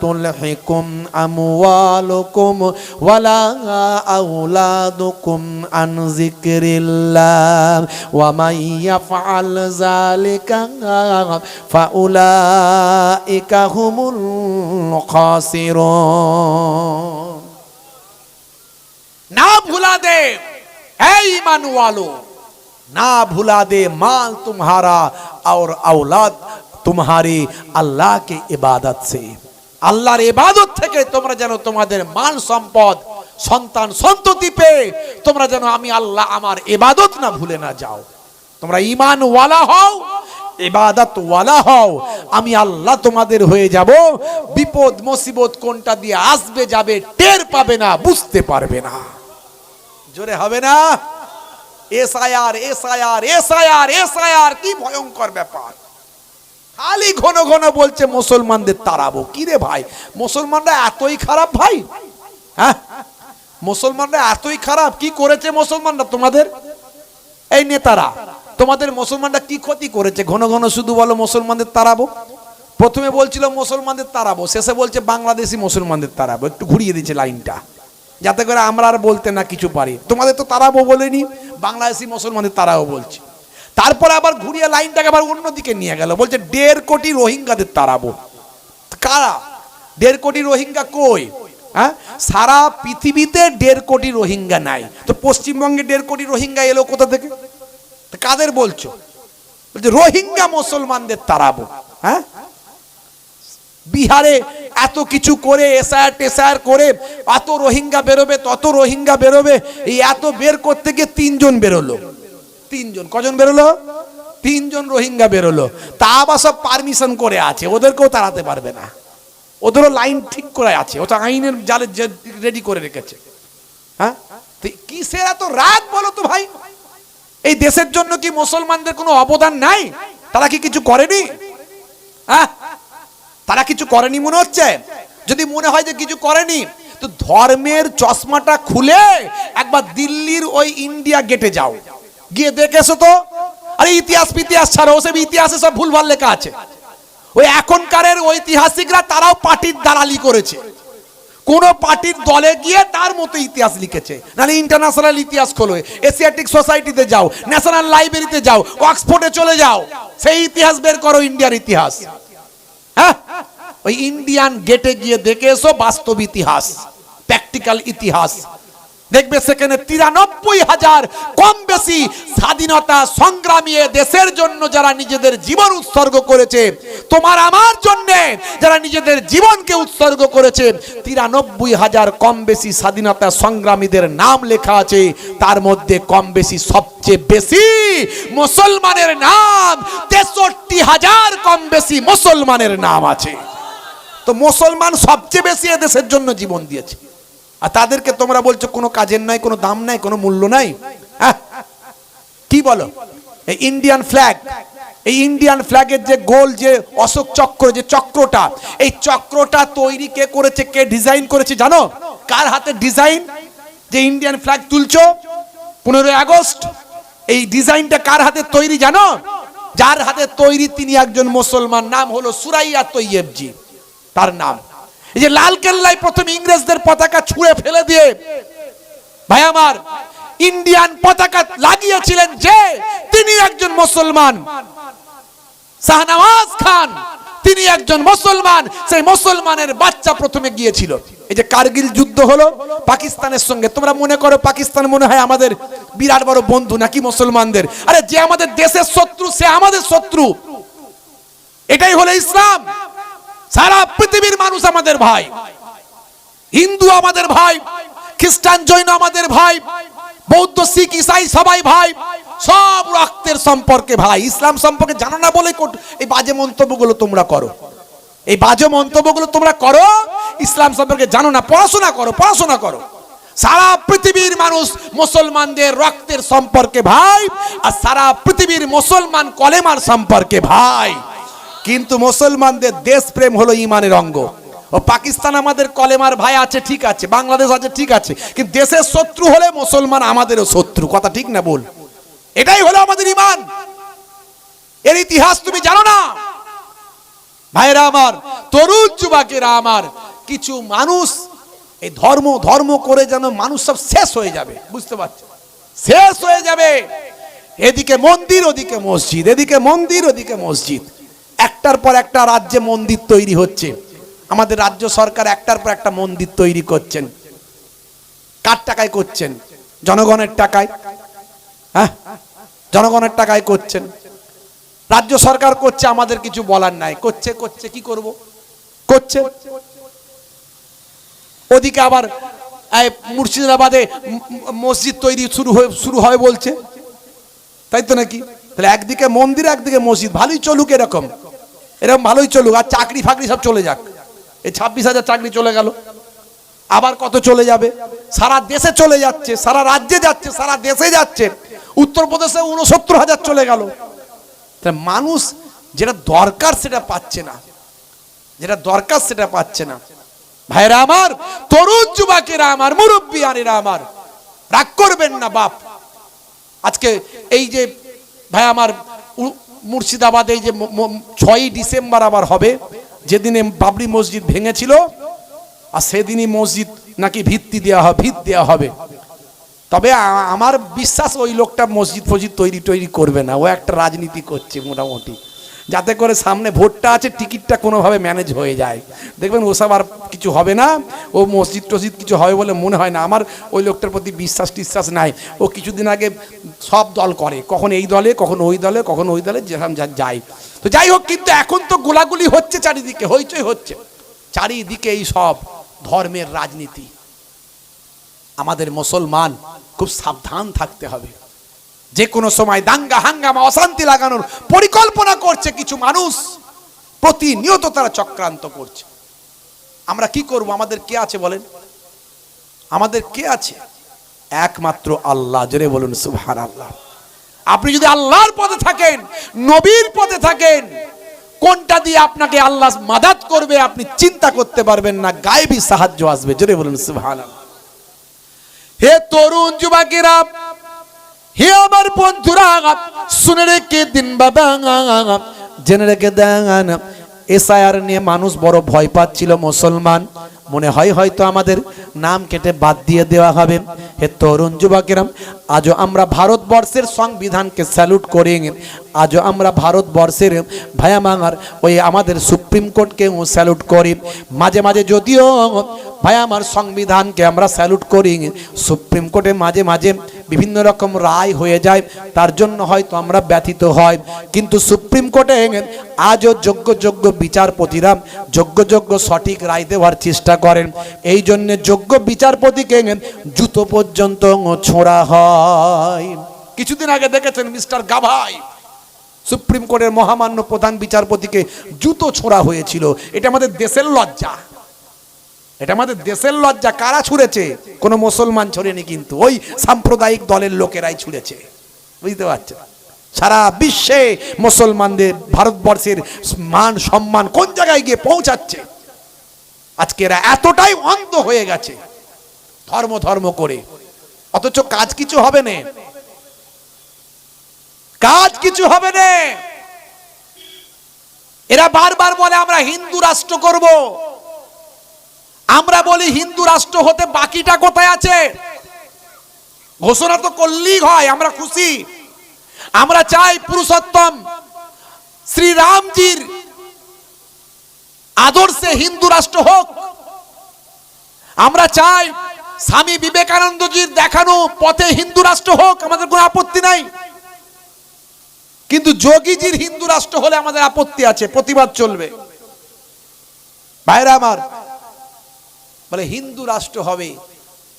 তুলহিকুম আমওয়ালুকুম ওয়ালা আওলাদুকুম আন যিকরিল্লাহ ওয়া মান ইয়াফআল যালিকা ফাউলাইকা হুমুল খাসিরুন। না ভুলা দে ऐ ईमान वालो, ना भुला दे माल तुम्हारा और औलाद तुम्हारी अल्लाह के इबादत से। আল্লাহর ইবাদত থেকে তোমরা যেন তোমাদের মাল সম্পদ সন্তান সন্ততি পেয়ে তোমরা যেন আমি আল্লাহ আমার ইবাদত না ভুলে না যাও। তোমরা ঈমান ওয়ালা হও, ইবাদত ওয়ালা হও, আমি আল্লাহ তোমাদের হয়ে যাব। বিপদ মুসিবত কোনটা দিয়ে আসবে যাবে টের পাবে না, বুঝতে পারবে না। জোরে হবে না? এসআইআর এসআইআর এসআইআর এসআইআর, কি ভয়ঙ্কর ব্যাপার। খালি ঘন ঘন বলছে মুসলমানদের তাড়াবো। কি রে ভাই, মুসলমানরা এতই খারাপ ভাই? হ্যাঁ, মুসলমানরা এতই খারাপ? কি করেছে মুসলমানরা তোমাদের? এই নেতারা তোমাদের মুসলমানরা কি ক্ষতি করেছে? ঘন ঘন শুধু বলো মুসলমানদের তাড়াবো। প্রথমে বলছিল মুসলমানদের তাড়াবো, শেষে বলছে বাংলাদেশি মুসলমানদের তাড়াবো। একটু ঘুরিয়ে দিয়েছে লাইনটা, যাতে করে আমরা আর বলতে না কিছু পারি। তোমাদের তো তারাবো বলেনি, বাংলাদেশি মুসলমানদের তারাও বলছে। তারপরে আবার ঘুরিয়ে লাইনটাকে আবার অন্যদিকে নিয়ে গেল, বলছে 1.5 কোটি রোহিঙ্গাদের তারাবো। কারা 1.5 কোটি রোহিঙ্গা কই? হ্যাঁ, সারা পৃথিবীতে 1.5 কোটি রোহিঙ্গা নাই, তো পশ্চিমবঙ্গে 1.5 কোটি রোহিঙ্গা এলো কোথা থেকে? কাদের বলছো? বলছে রোহিঙ্গা মুসলমানদের তারাবো। হ্যাঁ, বিহারে এত কিছু করে এসআইআর করে এত রোহিঙ্গা বেরোবে, তত রোহিঙ্গা বেরোবে, এই এত বের করতে গিয়ে 3 জন বেরোলো। 3 জন, কজন বেরোলো? 3 জন রোহিঙ্গা বেরোলো। তা আবার সব পারমিশন করে আছে, ওদেরকেও তাড়াতে পারবে না। ওদেরও লাইন ঠিক করে আছে, ওটা আইনের জালে রেডি করে রেখেছে। হ্যাঁ, কিসের এত রাগ বলো তো ভাই? এই দেশের জন্য কি মুসলমানদের কোনো অবদান নাই? তারা কি কিছু করেনি? হ্যাঁ, তারা কিছু করেনি মনে হচ্ছে? যদি মনে হয় যে কিছু করেনি, তো ধর্মের চশমাটা খুলে একবার দিল্লির ওই ইন্ডিয়া গেটে যাও, গিয়ে দেখেছো তো। আরে ইতিহাস ছাড়ো, ওসব ইতিহাসে সব ভুলভাল লেখা আছে। ওই এখনকারের ঐতিহাসিকরা তারাও পার্টির দালালি করেছে, কোন পার্টির দলে গিয়ে তার মতো ইতিহাস লিখেছে। নাহলে ইন্টারন্যাশনাল ইতিহাস খোলো, এশিয়াটিক সোসাইটিতে যাও, ন্যাশনাল লাইব্রেরিতে যাও, অক্সফোর্ডে চলে যাও, সেই ইতিহাস বের করো, ইন্ডিয়ার ইতিহাস। হ্যাঁ, ওই ইন্ডিয়ান গেটে গিয়ে দেখে এসো বাস্তব ইতিহাস, প্র্যাকটিক্যাল ইতিহাস। দেখবে সেখানে 93,000 কম বেশি স্বাধীনতা সংগ্রামী দেশের জন্য যারা নিজেদের জীবন উৎসর্গ করেছে, তোমার আমার জন্য যারা নিজেদের জীবনকে উৎসর্গ করেছে, 93,000 কম বেশি স্বাধীনতা সংগ্রামীদের নাম লেখা আছে। তার মধ্যে কম বেশি সবচেয়ে বেশি মুসলমানের নাম, 63,000 কম বেশি মুসলমানের নাম আছে। তো মুসলমান সবচেয়ে বেশি দেশের জন্য জীবন দিয়েছে, আর তাদেরকে তোমরা বলছো কোনো কাজের নাই, কোনো দাম নাই, কোনো মূল্য নাই। কি বলো? এই ইন্ডিয়ান ফ্ল্যাগ, এই ইন্ডিয়ান ফ্ল্যাগের যে গোল যে অশোক চক্র, যে চক্রটা, এই চক্রটা তৈরি কে করেছে, কে ডিজাইন করেছে জানো? কার হাতে ডিজাইন? যে ইন্ডিয়ান ফ্ল্যাগ তুলছো 15 আগস্ট, এই ডিজাইনটা কার হাতে তৈরি জানো? যার হাতে তৈরি তিনি একজন মুসলমান, নাম হলো সুরাইয়া তৈয়বজি, তার নাম। এই যে লাল কেল্লায় প্রথম ইংরেজদের পতাকা ছুঁড়ে ফেলে দিয়ে ভাই আমার ইন্ডিয়ান পতাকা লাগিয়েছিলেন যে, তিনি একজন মুসলমান। শাহনওয়াজ খান, তিনি একজন মুসলমান। সেই মুসলমানের বাচ্চা প্রথমে গিয়েছিল। এই যে কারগিল যুদ্ধ হলো পাকিস্তানের সঙ্গে, তোমরা মনে করো পাকিস্তান মনে হয় আমাদের বিরাট বড় বন্ধু নাকি মুসলমানদের? আরে যে আমাদের দেশের শত্রু সে আমাদের শত্রু। এটাই হলো ইসলাম। সারা পৃথিবীর মানুষ আমাদের ভাই, হিন্দু আমাদের ভাই, খ্রিস্টান জৈন আমাদের ভাই, বৌদ্ধ শিখ ইসাই সবাই ভাই, সব রক্তের সম্পর্কে ভাই। ইসলাম সম্পর্কে জানো না বলে এই বাজে মন্তব্যগুলো তোমরা করো। এই বাজে মন্তব্যগুলো তোমরা করো, ইসলাম সম্পর্কে জানো না, পড়াশোনা করো, পড়াশোনা করো। সারা পৃথিবীর মানুষ মুসলমানদের রক্তের সম্পর্কে ভাই, আর সারা পৃথিবীর মুসলমান কলেমার সম্পর্কে ভাই। কিন্তু মুসলমানদের দেশপ্রেম হলো ঈমানের অঙ্গ। ও পাকিস্তান আমাদের কলেমার ভাই আছে, ঠিক আছে, বাংলাদেশ আছে, ঠিক আছে, কিন্তু দেশের শত্রু হলে মুসলমান আমাদেরও শত্রু। কথা ঠিক না বল? এটাই হলো আমাদের ঈমান। এর ইতিহাস তুমি জানো না ভাইরা আমার, তরুণ যুবকেরা আমার। কিছু মানুষ এই ধর্ম ধর্ম করে যেন মানুষ সব শেষ হয়ে যাবে, বুঝতে পারছো? শেষ হয়ে যাবে। এদিকে মন্দির, ওদিকে মসজিদ, এদিকে মন্দির, ওদিকে মসজিদ। একটার পর একটা রাজ্যে মন্দির তৈরি হচ্ছে। আমাদের রাজ্য সরকার একটার পর একটা মন্দির তৈরি করছেন। কার টাকায় করছেন? জনগণের টাকায়। হ্যাঁ, জনগণের টাকায় করছেন। রাজ্য সরকার করছে, আমাদের কিছু বলার নাই। করছে করছে, কি করব? করছে। ওদিকে আবার মুর্শিদাবাদে মসজিদ তৈরি শুরু হয় বলছে, তাই তো নাকি? তাহলে একদিকে মন্দির, একদিকে মসজিদ, ভালোই চলুক, এরকম এরকম ভালোই চলুক। আর চাকরি ফাকরি সব চলে যাক। এই 26,000 চাকরি চলে গেল, আবার কত চলে যাবে? সারা দেশে চলে যাচ্ছে, সারা রাজ্যে যাচ্ছে, সারা দেশে যাচ্ছে। উত্তরপ্রদেশে 69,000 চলে গেল। মানুষ যেটা দরকার সেটা পাচ্ছে না, যেটা দরকার সেটা পাচ্ছে না। ভাইরা আমার, তরুণ যুবকেরা আমার, মুরব্বিয়ানেরা আমার, রাগ করবেন না বাপ। আজকে এই যে ভাই আমার মুর্শিদাবাদে এই যে 6ই ডিসেম্বর আবার হবে, যেদিনে বাবরি মসজিদ ভেঙেছিল, আর সেদিনই মসজিদ নাকি ভিত্তি দেওয়া হবে, ভিত দেওয়া হবে। তবে আমার বিশ্বাস ওই লোকটা মসজিদ ফসজিদ তৈরি করবে না। ও একটা রাজনীতি করছে মোটামুটি, যাতে করে সামনে ভোটটা আছে, টিকিটটা কোনোভাবে ম্যানেজ হয়ে যায়। দেখবেন ওসব আর কিছু হবে না। ও মসজিদ টসজিদ কিছু হবে বলে মনে হয় না। আমার ওই লোকটার প্রতি বিশ্বাস টিশ্বাস নাই। ও কিছুদিন আগে সব দল করে, কখন এই দলে, কখন ওই দলে, কখন ওই দলে, যেরকম যায়। তো যাই হোক, কিন্তু এখন তো গোলাগুলি হচ্ছে চারিদিকে, হইচই হচ্ছে চারিদিকে, এই সব ধর্মের রাজনীতি। আমাদের মুসলমান খুব সাবধান থাকতে হবে। যে কোনো সময় দাঙ্গা হাঙ্গামা অশান্তি লাগানোর পরিকল্পনা করছে কিছু মানুষ, প্রতিনিয়ত তারা চক্রান্ত করছে। আমরা কি করব? আমাদের কে আছে বলেন? আমাদের কে আছে? একমাত্র আল্লাহ। জোরে বলুন সুবহানাল্লাহ। আপনি যদি আল্লাহর পথে থাকেন, নবীর পথে থাকেন, কোনটা দিয়ে আপনাকে আল্লাহ মাদাত করবে আপনি চিন্তা করতে পারবেন না। গায়েবী সাহায্য আসবে। জোরে বলুন সুবহানাল্লাহ। হে তরুণ যুবকেরা, হে আমার বন্ধুরা, শুনে রেখে দিন বাবা, জেনে রেখে দেন। এসআইআর নিয়ে মানুষ বড় ভয় পাচ্ছিল মুসলমান। মনে হয় হয়তো আমাদের নাম কেটে বাদ দিয়ে দেওয়া হবে। হে তরুণ যুবকেরা, আজও আমরা ভারতবর্ষের সংবিধানকে স্যালুট করি। আজও আমরা ভারতবর্ষের ভাইয়া মাঙার ওই আমাদের সুপ্রিম কোর্টকে স্যালুট করি। মাঝে মাঝে যদিও ভাই আমার সংবিধানকে আমরা স্যালুট করি, সুপ্রিম কোর্টে মাঝে মাঝে বিভিন্ন রকম রায় হয়ে যায়, তার জন্য হয়তো আমরা ব্যথিত হয়। কিন্তু সুপ্রিম কোর্টে আজও যোগ্য বিচারপতিরা যোগ্য সঠিক রায় দেওয়ার চেষ্টা করেন। এই জন্য যোগ্য বিচারপতিকে জুতো পর্যন্ত ছোঁড়া হয়। কিছুদিন আগে দেখেছেন মিস্টার গাভাই, সুপ্রিম কোর্টের মহামান্য প্রধান বিচারপতিকে জুতো ছোঁড়া হয়েছিল। এটা আমাদের দেশের লজ্জা, এটা আমাদের দেশের লজ্জা। কারা ছুঁড়েছে? কোনো মুসলমান ছড়েনি, কিন্তু ওই সাম্প্রদায়িক দলের লোকেরাই ছুঁড়েছে। বুঝতে পারছেন? সারা বিশ্বে মুসলমানদের ভারতবর্ষের মান সম্মান কোন জায়গায় গিয়ে পৌঁছাচ্ছে। আজকে এরা এতটাই অন্ধ হয়ে গেছে ধর্ম করে, অথচ কাজ কিছু হবে না, কাজ কিছু হবে না। এরা বারবার বলে আমরা হিন্দু রাষ্ট্র করব। আমরা বলি হিন্দু রাষ্ট্র হতে বাকিটা কোথায় আছে? ঘোষণা তো করলেই হয়, আমরা খুশি। আমরা চাই পুরুষোত্তম শ্রী রামজির আদর্শে হিন্দু রাষ্ট্র হোক। আমরা চাই স্বামী বিবেকানন্দজির দেখানো পথে হিন্দু রাষ্ট্র হোক, আমাদের কোনো আপত্তি নাই। কিন্তু যোগীজির হিন্দু রাষ্ট্র হলে আমাদের আপত্তি আছে, প্রতিবাদ চলবে। ভাইরা আমার, বলে হিন্দু রাষ্ট্র হবে,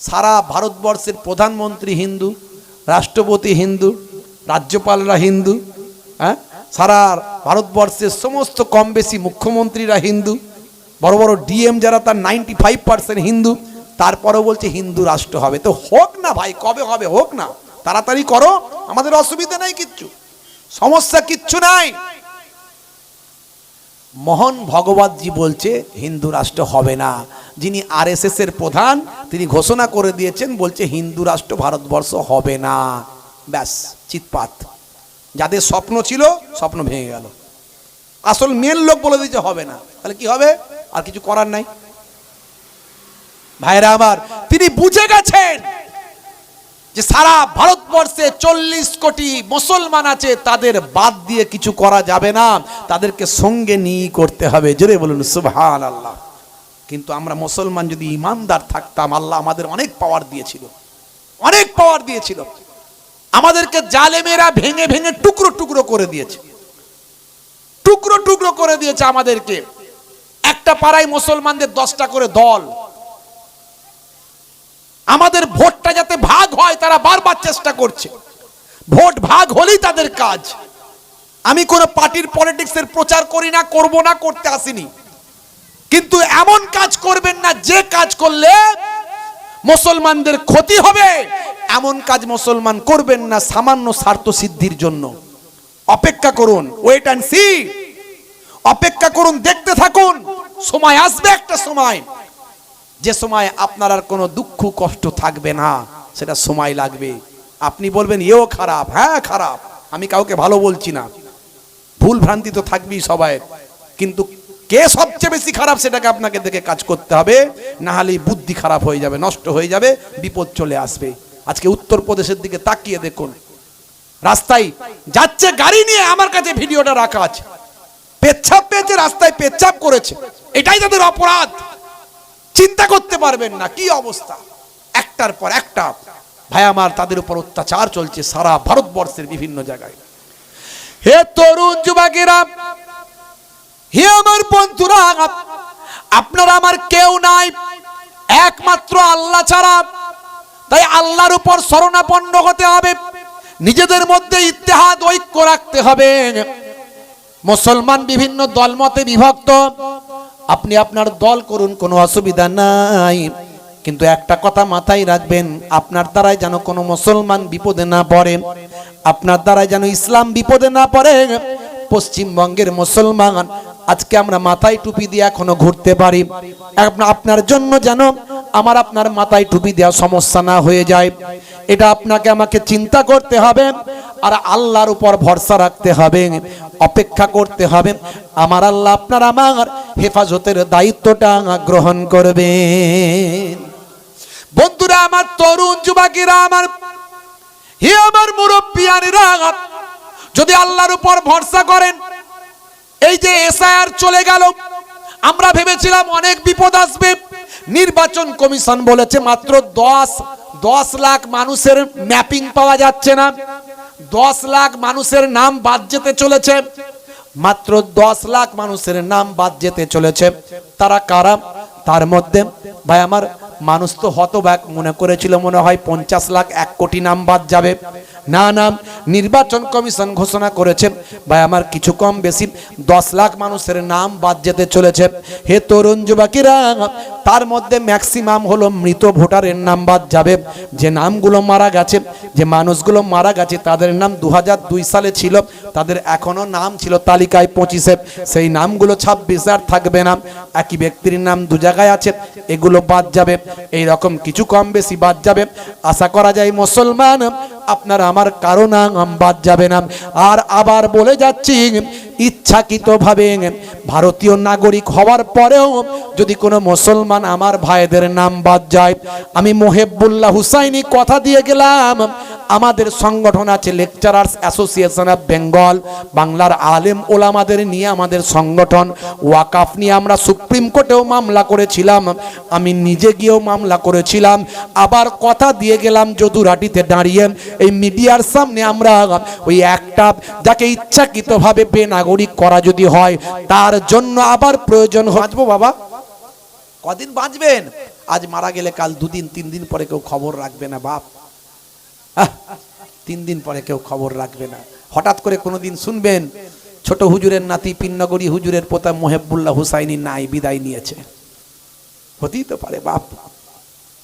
সারা ভারতবর্ষের প্রধানমন্ত্রী হিন্দু, রাষ্ট্রপতি হিন্দু, রাজ্যপালরা হিন্দু, হ্যাঁ, সারা ভারতবর্ষের সমস্ত কম বেশি মুখ্যমন্ত্রীরা হিন্দু, বড় বড় ডিএম যারা তার 95% হিন্দু, তারপরেও বলছে হিন্দু রাষ্ট্র হবে। তো হোক না ভাই, কবে হবে হোক না, তাড়াতাড়ি করো, আমাদের অসুবিধা নাই, কিচ্ছু সমস্যা কিচ্ছু নাই। মোহন ভগবতজি বলছে হিন্দু রাষ্ট্র হবে না। যিনি আরএসএস এর প্রধান তিনি ঘোষণা করে দিয়েছেন, বলছে হিন্দু রাষ্ট্র ভারতবর্ষ হবে না। ব্যাস, চিৎপাত। যাদের স্বপ্ন ছিল স্বপ্ন ভেঙে গেল। আসল মেন লোক বলে দিয়েছে হবে না, তাহলে কি হবে? আর কিছু করার নাই। ভাইরা আমার, তিনি বুঝে গেছেন যে সারা ভারতবর্ষে 40 কোটি মুসলমান আছে, তাদের বাদ দিয়ে কিছু করা যাবে না, তাদেরকে সঙ্গে নিয়ে করতে হবে। জোরে বলুন সুবহানাল্লাহ। কিন্তু আমরা মুসলমান যদি ইমানদার থাকতাম, আল্লাহ আমাদের অনেক পাওয়ার দিয়েছিল, অনেক পাওয়ার দিয়েছিল। আমাদেরকে জালেমেরা ভেঙে ভেঙে টুকরো টুকরো করে দিয়েছে, টুকরো টুকরো করে দিয়েছে আমাদেরকে। একটা পাড়ায় মুসলমানদের 10টা করে দল। আমাদের ভোটটা যাতে ভাগ হয় তারা বারবার চেষ্টা করছে, ভোট ভাগ হলেই তাদের কাজ। আমি কোন পার্টির পলিটিক্সের প্রচার করি না, করব না, করতে আসিনি, কিন্তু এমন কাজ করবেন না যে কাজ করলে মুসলমানদের ক্ষতি হবে, এমন কাজ মুসলমান করবেন না সামান্য স্বার্থ সিদ্ধির জন্য। অপেক্ষা করুন, ওয়েট অ্যান্ড সি, অপেক্ষা করুন, দেখতে থাকুন। সময় আসবে একটা সময়, যে সময় আপনার আর কোনো দুঃখ কষ্ট থাকবে না, সেটা সময় লাগবে। আপনি বলবেন এও খারাপ, হ্যাঁ খারাপ, আমি কাউকে ভালো বলছি না, ভুল ভ্রান্তি তো থাকবেই সবাই, কিন্তু কে সবচেয়ে বেশি খারাপ সেটাকে আপনাকে দেখে কাজ করতে হবে, না হলে বুদ্ধি খারাপ হয়ে যাবে, নষ্ট হয়ে যাবে, বিপদ চলে আসবে। আজকে উত্তরপ্রদেশের দিকে তাকিয়ে দেখুন, রাস্তায় যাচ্ছে গাড়ি নিয়ে, আমার কাছে ভিডিওটা রাখা আছে, পেচ্ছাপ পেয়েছে, রাস্তায় পেচ্ছাপ করেছে, এটাই তাদের অপরাধ। চিন্তা করতে পারবেন না কি অবস্থা, একটার পর একটা। ভাই আমার, তাদের উপর অত্যাচার চলছে সারা ভারতবর্ষের বিভিন্ন জায়গায়। হে তরুণ যুবকেরা, হে আমার বন্ধুরা, আপনারা আমার কেউ নাই, একমাত্র আল্লাহ ছাড়া। তাই আল্লাহর উপর শরণাপন্ন হতে হবে, নিজেদের মধ্যে ইত্তেহাদ, ঐক্য রাখতে হবে। মুসলমান বিভিন্ন দলমতে বিভক্ত, আপনি আপনার দল করুন, কোনো অসুবিধা নাই, কিন্তু একটা কথা মাথায় রাখবেন, আপনার দ্বারাই যেন কোনো মুসলমান বিপদে না পড়ে, আপনার দ্বারাই যেন ইসলাম বিপদে না পড়ে। পশ্চিমবঙ্গের মুসলমান আজকে আমরা মাথায় টুপি দিয়ে এখনো ঘুরতে পারি, আপনার জন্য যেন আমার আপনার মাথায় টুপি দেওয়া সমস্যা না হয়ে যায়, এটা আপনাকে আমাকে চিন্তা করতে হবে। আর আল্লাহর উপর ভরসা রাখতে হবে, অপেক্ষা করতে হবে, আমার আল্লাহ আপনার আমার হেফাজতের দায়িত্বটা গ্রহণ করবেন। বন্ধুরা আমার, তরুণ যুবকেরা আমার, হে আমার মুরব্বিয়ানেরা, যদি আল্লাহর উপর ভরসা করেন, এই যে এসআইআর চলে গেল, আমরা ভেবেছিলাম অনেক বিপদ আসবে। নির্বাচন কমিশন বলেছে মাত্র 10 লাখ মানুষের ম্যাপিং পাওয়া যাচ্ছে না, 10 লাখ মানুষের নাম বাদ যেতে চলেছে, মাত্র 10 লাখ মানুষের নাম বাদ যেতে চলেছে। তারা কারা? তার মধ্যে ভাই আমার, মানুষ তো হতবাক, মনে করেছিল মনে হয় 50 লাখ 1 কোটি নাম বাদ যাবে। না না, নির্বাচন কমিশন ঘোষণা করেছে ভাই আমার কিছু কম বেশি 10 লাখ মানুষের নাম বাদ যেতে চলেছে। হে তরুণ যুবকেরা, তার মধ্যে ম্যাক্সিমাম হলো মৃত ভোটারের নাম বাদ যাবে। যে নামগুলো মারা গেছে, যে মানুষগুলো মারা গেছে, তাদের নাম 2002 সালে ছিল, তাদের এখনো নাম ছিল তালিকায় 25-এ, সেই নামগুলো 26 আর থাকবে না। একই ব্যক্তির নাম 2 জায়গায় আছে, এগুলো বাদ যাবে। এই রকম কিছু কম বেশি বাদ যাবে। আশা করা যায় মুসলমান আপনার আমার কারো নাম বাদ যাবে না। আর আবার বলে যাচ্ছি, ইচ্ছাকৃতভাবে ভারতীয় নাগরিক হওয়ার পরেও যদি কোনো মুসলমান আমার ভাইদের নাম বাদ যায়, আমি মোহেবুল্লাহ হুসাইনি কথা দিয়ে গেলাম, আমাদের সংগঠন আছে লেকচারার্স অ্যাসোসিয়েশন অফ বেঙ্গল, বাংলার আলেম ওলামাদের নিয়ে আমাদের সংগঠন। ওয়াকাফ নিয়ে আমরা সুপ্রিম কোর্টেও মামলা করেছিলাম, আমি নিজে গিয়েও মামলা করেছিলাম। আবার কথা দিয়ে গেলাম যদুরাটিতে দাঁড়িয়ে এই মিডিয়ার সামনে, আমরা ওই একটা যাকে ইচ্ছাকৃতভাবে বেনাগরিক করা যদি হয়, তার জন্য আবার প্রয়োজন। বাঁচবো বাবা, কদিন বাঁচবেন? আজ মারা গেলে কাল 2 দিন 3 দিন পরে কেউ খবর রাখবে না বাপ। 3 দিন পরে কেউ খবর রাখবে না। হঠাৎ করে কোনোদিন শুনবেন ছোট হুজুরের নাতি পিন্নগরী হুজুরের পোতা মোহেবুল্লাহ হুসাইনি নাই, বিদায় নিয়েছে। হতেই তো পারে বাপ,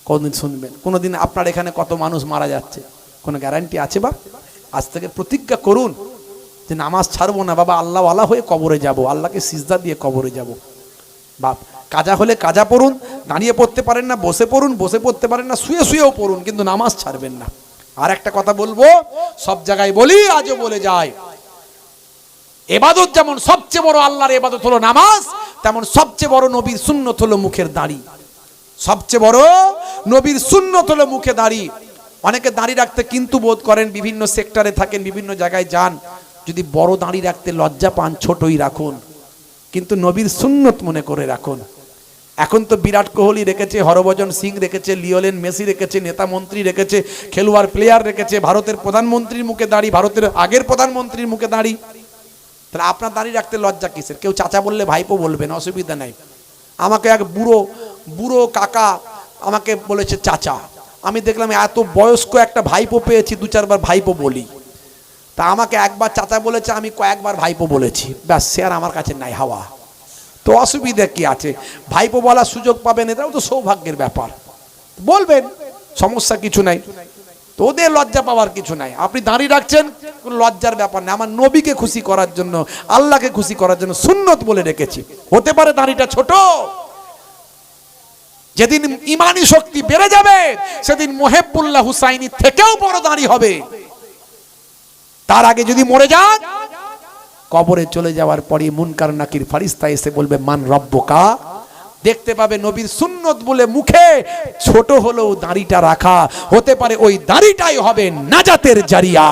কোনদিন শুনবেন। কোনোদিন আপনার এখানে কত মানুষ মারা যাচ্ছে, কোনো গ্যারান্টি আছে বাপ? আজ থেকে প্রতিজ্ঞা করুন যে নামাজ ছাড়বো না বাবা, আল্লাহ ওয়ালা হয়ে কবরে যাব, আল্লাহকে সিজদা দিয়ে কবরে যাব। বাপ কাজা হলে কাজা পড়ুন, দাঁড়িয়ে পড়তে পারেন না বসে পড়ুন, বসে পড়তে পারেন না শুয়ে শুয়েও পড়ুন, কিন্তু নামাজ ছাড়বেন না। আর একটা কথা বলবো, সব জায়গায় বলি, আজও বলে যায়, ইবাদত যেমন সবচেয়ে বড় আল্লাহর ইবাদত হলো নামাজ, তেমন সবচেয়ে বড় নবীর সুন্নত হলো মুখের দাড়ি। সবচেয়ে বড় নবীর সুন্নত হলো মুখে দাড়ি। অনেকে দাড়ি রাখতে কিন্তু বোধ করেন, বিভিন্ন সেক্টরে থাকেন, বিভিন্ন জায়গায় যান, যদি বড় দাড়ি রাখতে লজ্জা পান ছোটই রাখুন, কিন্তু নবীর সুন্নত মনে করে রাখুন। এখন তো বিরাট কোহলি রেখেছে, হরভজন সিং রেখেছে, লিওনেল মেসি রেখেছে, নেতা মন্ত্রী রেখেছে, খেলোয়াড় প্লেয়ার রেখেছে, ভারতের প্রধানমন্ত্রীর মুখে দাড়ি, ভারতের আগের প্রধানমন্ত্রীর মুখে দাড়ি। তাহলে আপনার দাড়ি রাখতে লজ্জা কিসের? কেউ চাচা বললে ভাইপো বলবেন, অসুবিধা নাই। আমাকে এক বুড়ো কাকা আমাকে বলেছে চাচা, আমি দেখলাম এত বয়স্ক একটা ভাইপো পেয়েছি, 2-4 বার ভাইপো বলি। তা আমাকে একবার চাচা বলেছে, আমি কয়েকবার ভাইপো বলেছি, ব্যাস, সে আর আমার কাছে নাই হাওয়া। তো অসুবিধা কি আছে? ভাইপো বলার সুযোগ পাবেন, এটাও তো সৌভাগ্যের ব্যাপার, বলবেন, সমস্যা কিছু নাই। তো ওদের লজ্জা পাওয়ার কিছু নাই। আপনি দাঁড়িয়ে রাখছেন, কোনো লজ্জার ব্যাপার নেই। আমার নবীকে খুশি করার জন্য, আল্লাহকে খুশি করার জন্য সুন্নত বলে রেখেছি। হতে পারে দাঁড়িটা ছোট, যেদিন ইমানি শক্তি বেড়ে যাবে সেদিন মোহেবুল্লাহ হুসাইনি থেকেও বড় দাঁড়ি হবে। তার আগে যদি মরে যান, কবরে চলে যাওয়ার পরে মুনকার নাকির ফারিস্তা এসে বলবে মান রব্বুকা, দেখতে পাবে নবীর সুন্নত বলে মুখে ছোট হলেও দাড়িটা রাখা। হতে পারে ওই দাড়িটাই হবে নাজাতের জারিয়া।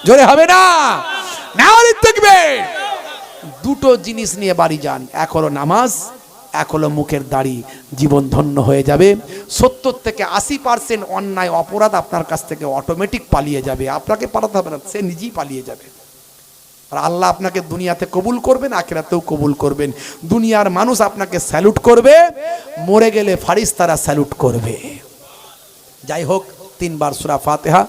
জোরে হবে না? নারে তাকবীর। দুটো জিনিস নিয়ে বাড়ি যান, এক হলো নামাজ, এক হলো মুখের দাড়ি, জীবন ধন্য হয়ে যাবে। 70 থেকে 80% অন্যায় অপরাধ আপনার কাছ থেকে অটোমেটিক পালিয়ে যাবে, আপনাকে পালাতে হবে না, সে নিজেই পালিয়ে যাবে। আর আল্লাহ আপনাকে দুনিয়াতে কবুল করবেন, আখিরাতেও কবুল করবেন। দুনিয়ার মানুষ আপনাকে স্যালুট করবে, মরে গেলে ফারিস্তারা স্যালুট করবে। যাই হোক, 3 বার সূরা ফাতিহা,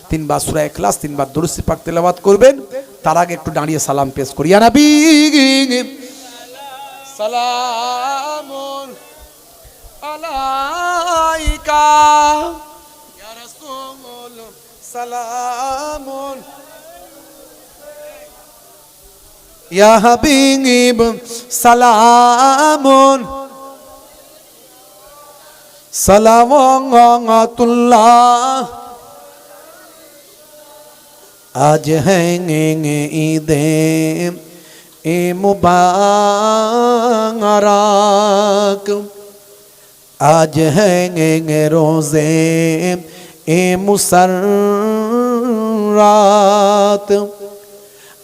3 বার সূরা ইখলাস, 3 বার দুরূদ পাক তেলাওয়াত করবেন। তার আগে একটু দাঁড়িয়ে সালাম পেশ করি। ইয়া নবী সালামুন আলাইকা, ইয়া রাসূল সালামুন, ইয়া হাবিব সালামুন, সালাওয়াতুল্লাহ। আজ হ্যাঁ ঈদে এ মুবারক, আজ হ্যাঁ রোজে এ মুসর্রাত,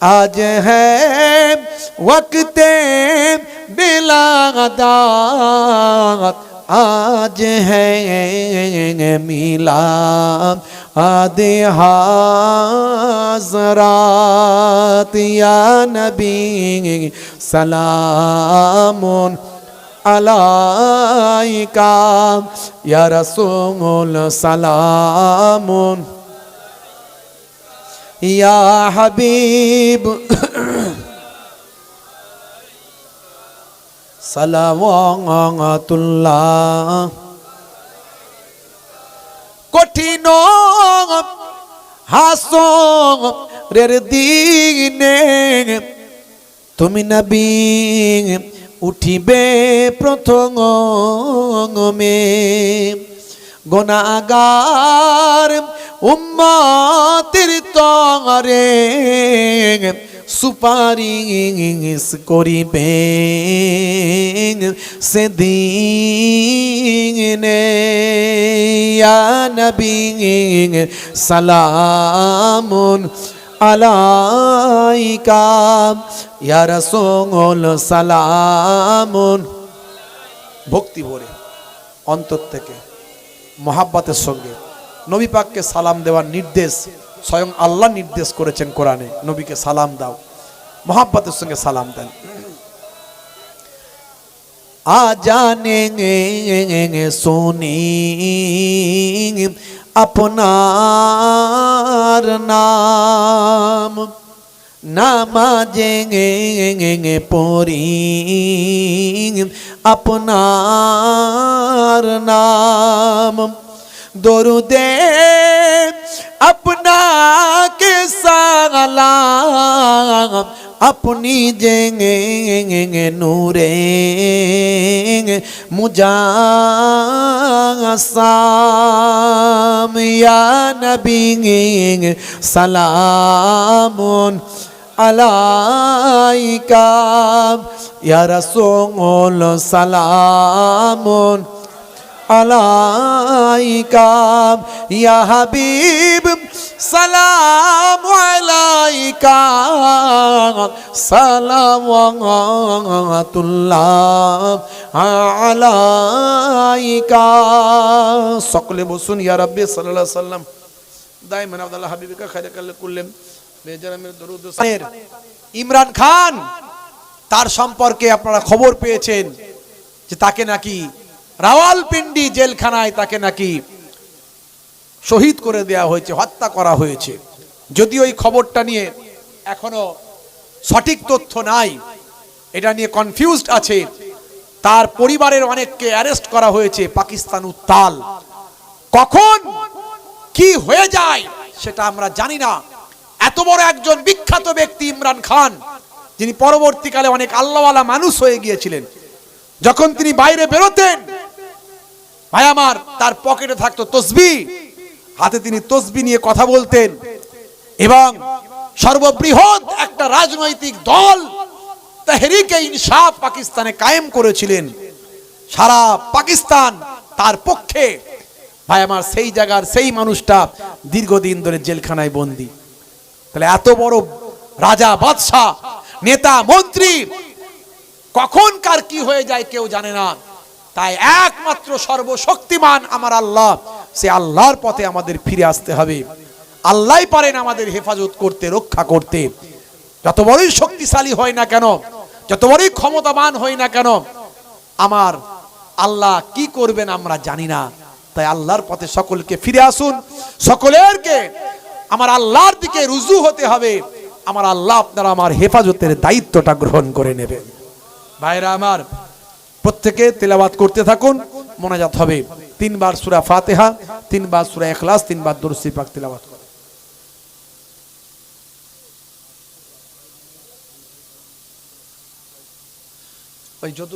आज है वक्ते बिलादात, आज है मिलाद आदे हाज़रात। या नबी सलामुन अलैका, या रसूल सलामुन, या हबीब সালাওয়াতুল্লাহ। কঠিন হাসরের দিনে তুমি নবী উঠিবে প্রথমে, গুনাহগার উম্মতের তরে সুপারিশ করিবে সেদিনে। ইয়া নবী সালামুন আলাইকা, ইয়া রাসূল সালামুন। ভক্তি ভরে অন্তর থেকে মহাব্বতের সঙ্গে নবী পাককে সালাম দেওয়ার নির্দেশ স্বয়ং আল্লাহ নির্দেশ করেছেন কোরআনে। নবীকে সালাম দাও, মহাব্বতের সঙ্গে সালাম দেন। আজানে সুনি আপনার নাম নামাজে পড়ি আপনার নাম দরুদে আপনাকে সালাম अपनी जेंगे नूरे मुजासाम या नबी सलामुन अलैका या रसूल सलामुन अलैका या हबीब सलाम अलैका सलावतुल्लाह अलैका সকলে বসুন ইয়া রাব্বি সাল্লাল্লাহু আলাইহি সাল্লাম দাইমান আব্দুল্লাহ হাবিবিকা খায়রাকাল কুল্লাম বেজারামের দরুদ ইমরান খান তার সম্পর্কে আপনারা খবর পেয়েছেন যে তাকে নাকি রাওয়ালপিন্ডি জেলখানায় তাকে নাকি শহীদ করে দেয়া হয়েছে, হত্যা করা হয়েছে। যদিও এই খবরটা নিয়ে এখনো সঠিক তথ্য নাই, এটা নিয়ে কনফিউজড আছে। তার পরিবারের অনেককে অ্যারেস্ট করা হয়েছে। পাকিস্তান উত্তাল, কখন কি হয়ে যায় সেটা আমরা জানি না। এত বড় একজন বিখ্যাত ব্যক্তি ইমরান খান, যিনি পরবর্তীকালে অনেক আল্লাহওয়ালা মানুষ হয়ে গিয়েছিলেন, যখন তিনি বাইরে বেরোতেন ভাই আমার, তার পকেটে থাকতো তসবিহ, হাতে তিনি তসবিহ নিয়ে কথা বলতেন এবং সর্ববৃহৎ একটা রাজনৈতিক দল তাহরিকে ইনসাফ পাকিস্তানে কায়েম করেছিলেন। সারা পাকিস্তান তার পক্ষে। ভাই আমার, সেই জায়গার সেই মানুষটা দীর্ঘদিন ধরে জেলখানায় বন্দী। তাহলে এত বড় রাজা, বাদশাহ, নেতা, মন্ত্রী কখন কার কি হয়ে যায় কেউ জানে না। তাই একমাত্র সর্বশক্তিমান আমার আল্লাহ, সে আল্লাহর পথে আমাদের ফিরে আসতে হবে। আল্লাহই পারেন আমাদের হেফাজত করতে, রক্ষা করতে। যত বড়ই শক্তিশালী হয় না কেন, যত বড়ই ক্ষমতাবান হয় না কেন, আমার আল্লাহ কি করবেন আমরা জানি না। তাই আল্লাহর পথে সকলকে ফিরে আসুন, সকলেরকে আমার আল্লাহর দিকে রুজু হতে হবে। আমার আল্লাহ আপনারা আমার হেফাজতের দায়িত্বটা গ্রহণ করে নেবেন। ভাইরা আমার, প্রত্যেকে তেলাওয়াত করতে থাকুন। মোনাজাত হবে 3 বার সূরা ফাতিহা, 3 বার সূরা ইখলাস, 3 বার দুরূদ শরীফ পাক তেলাওয়াত করুন। ওই যত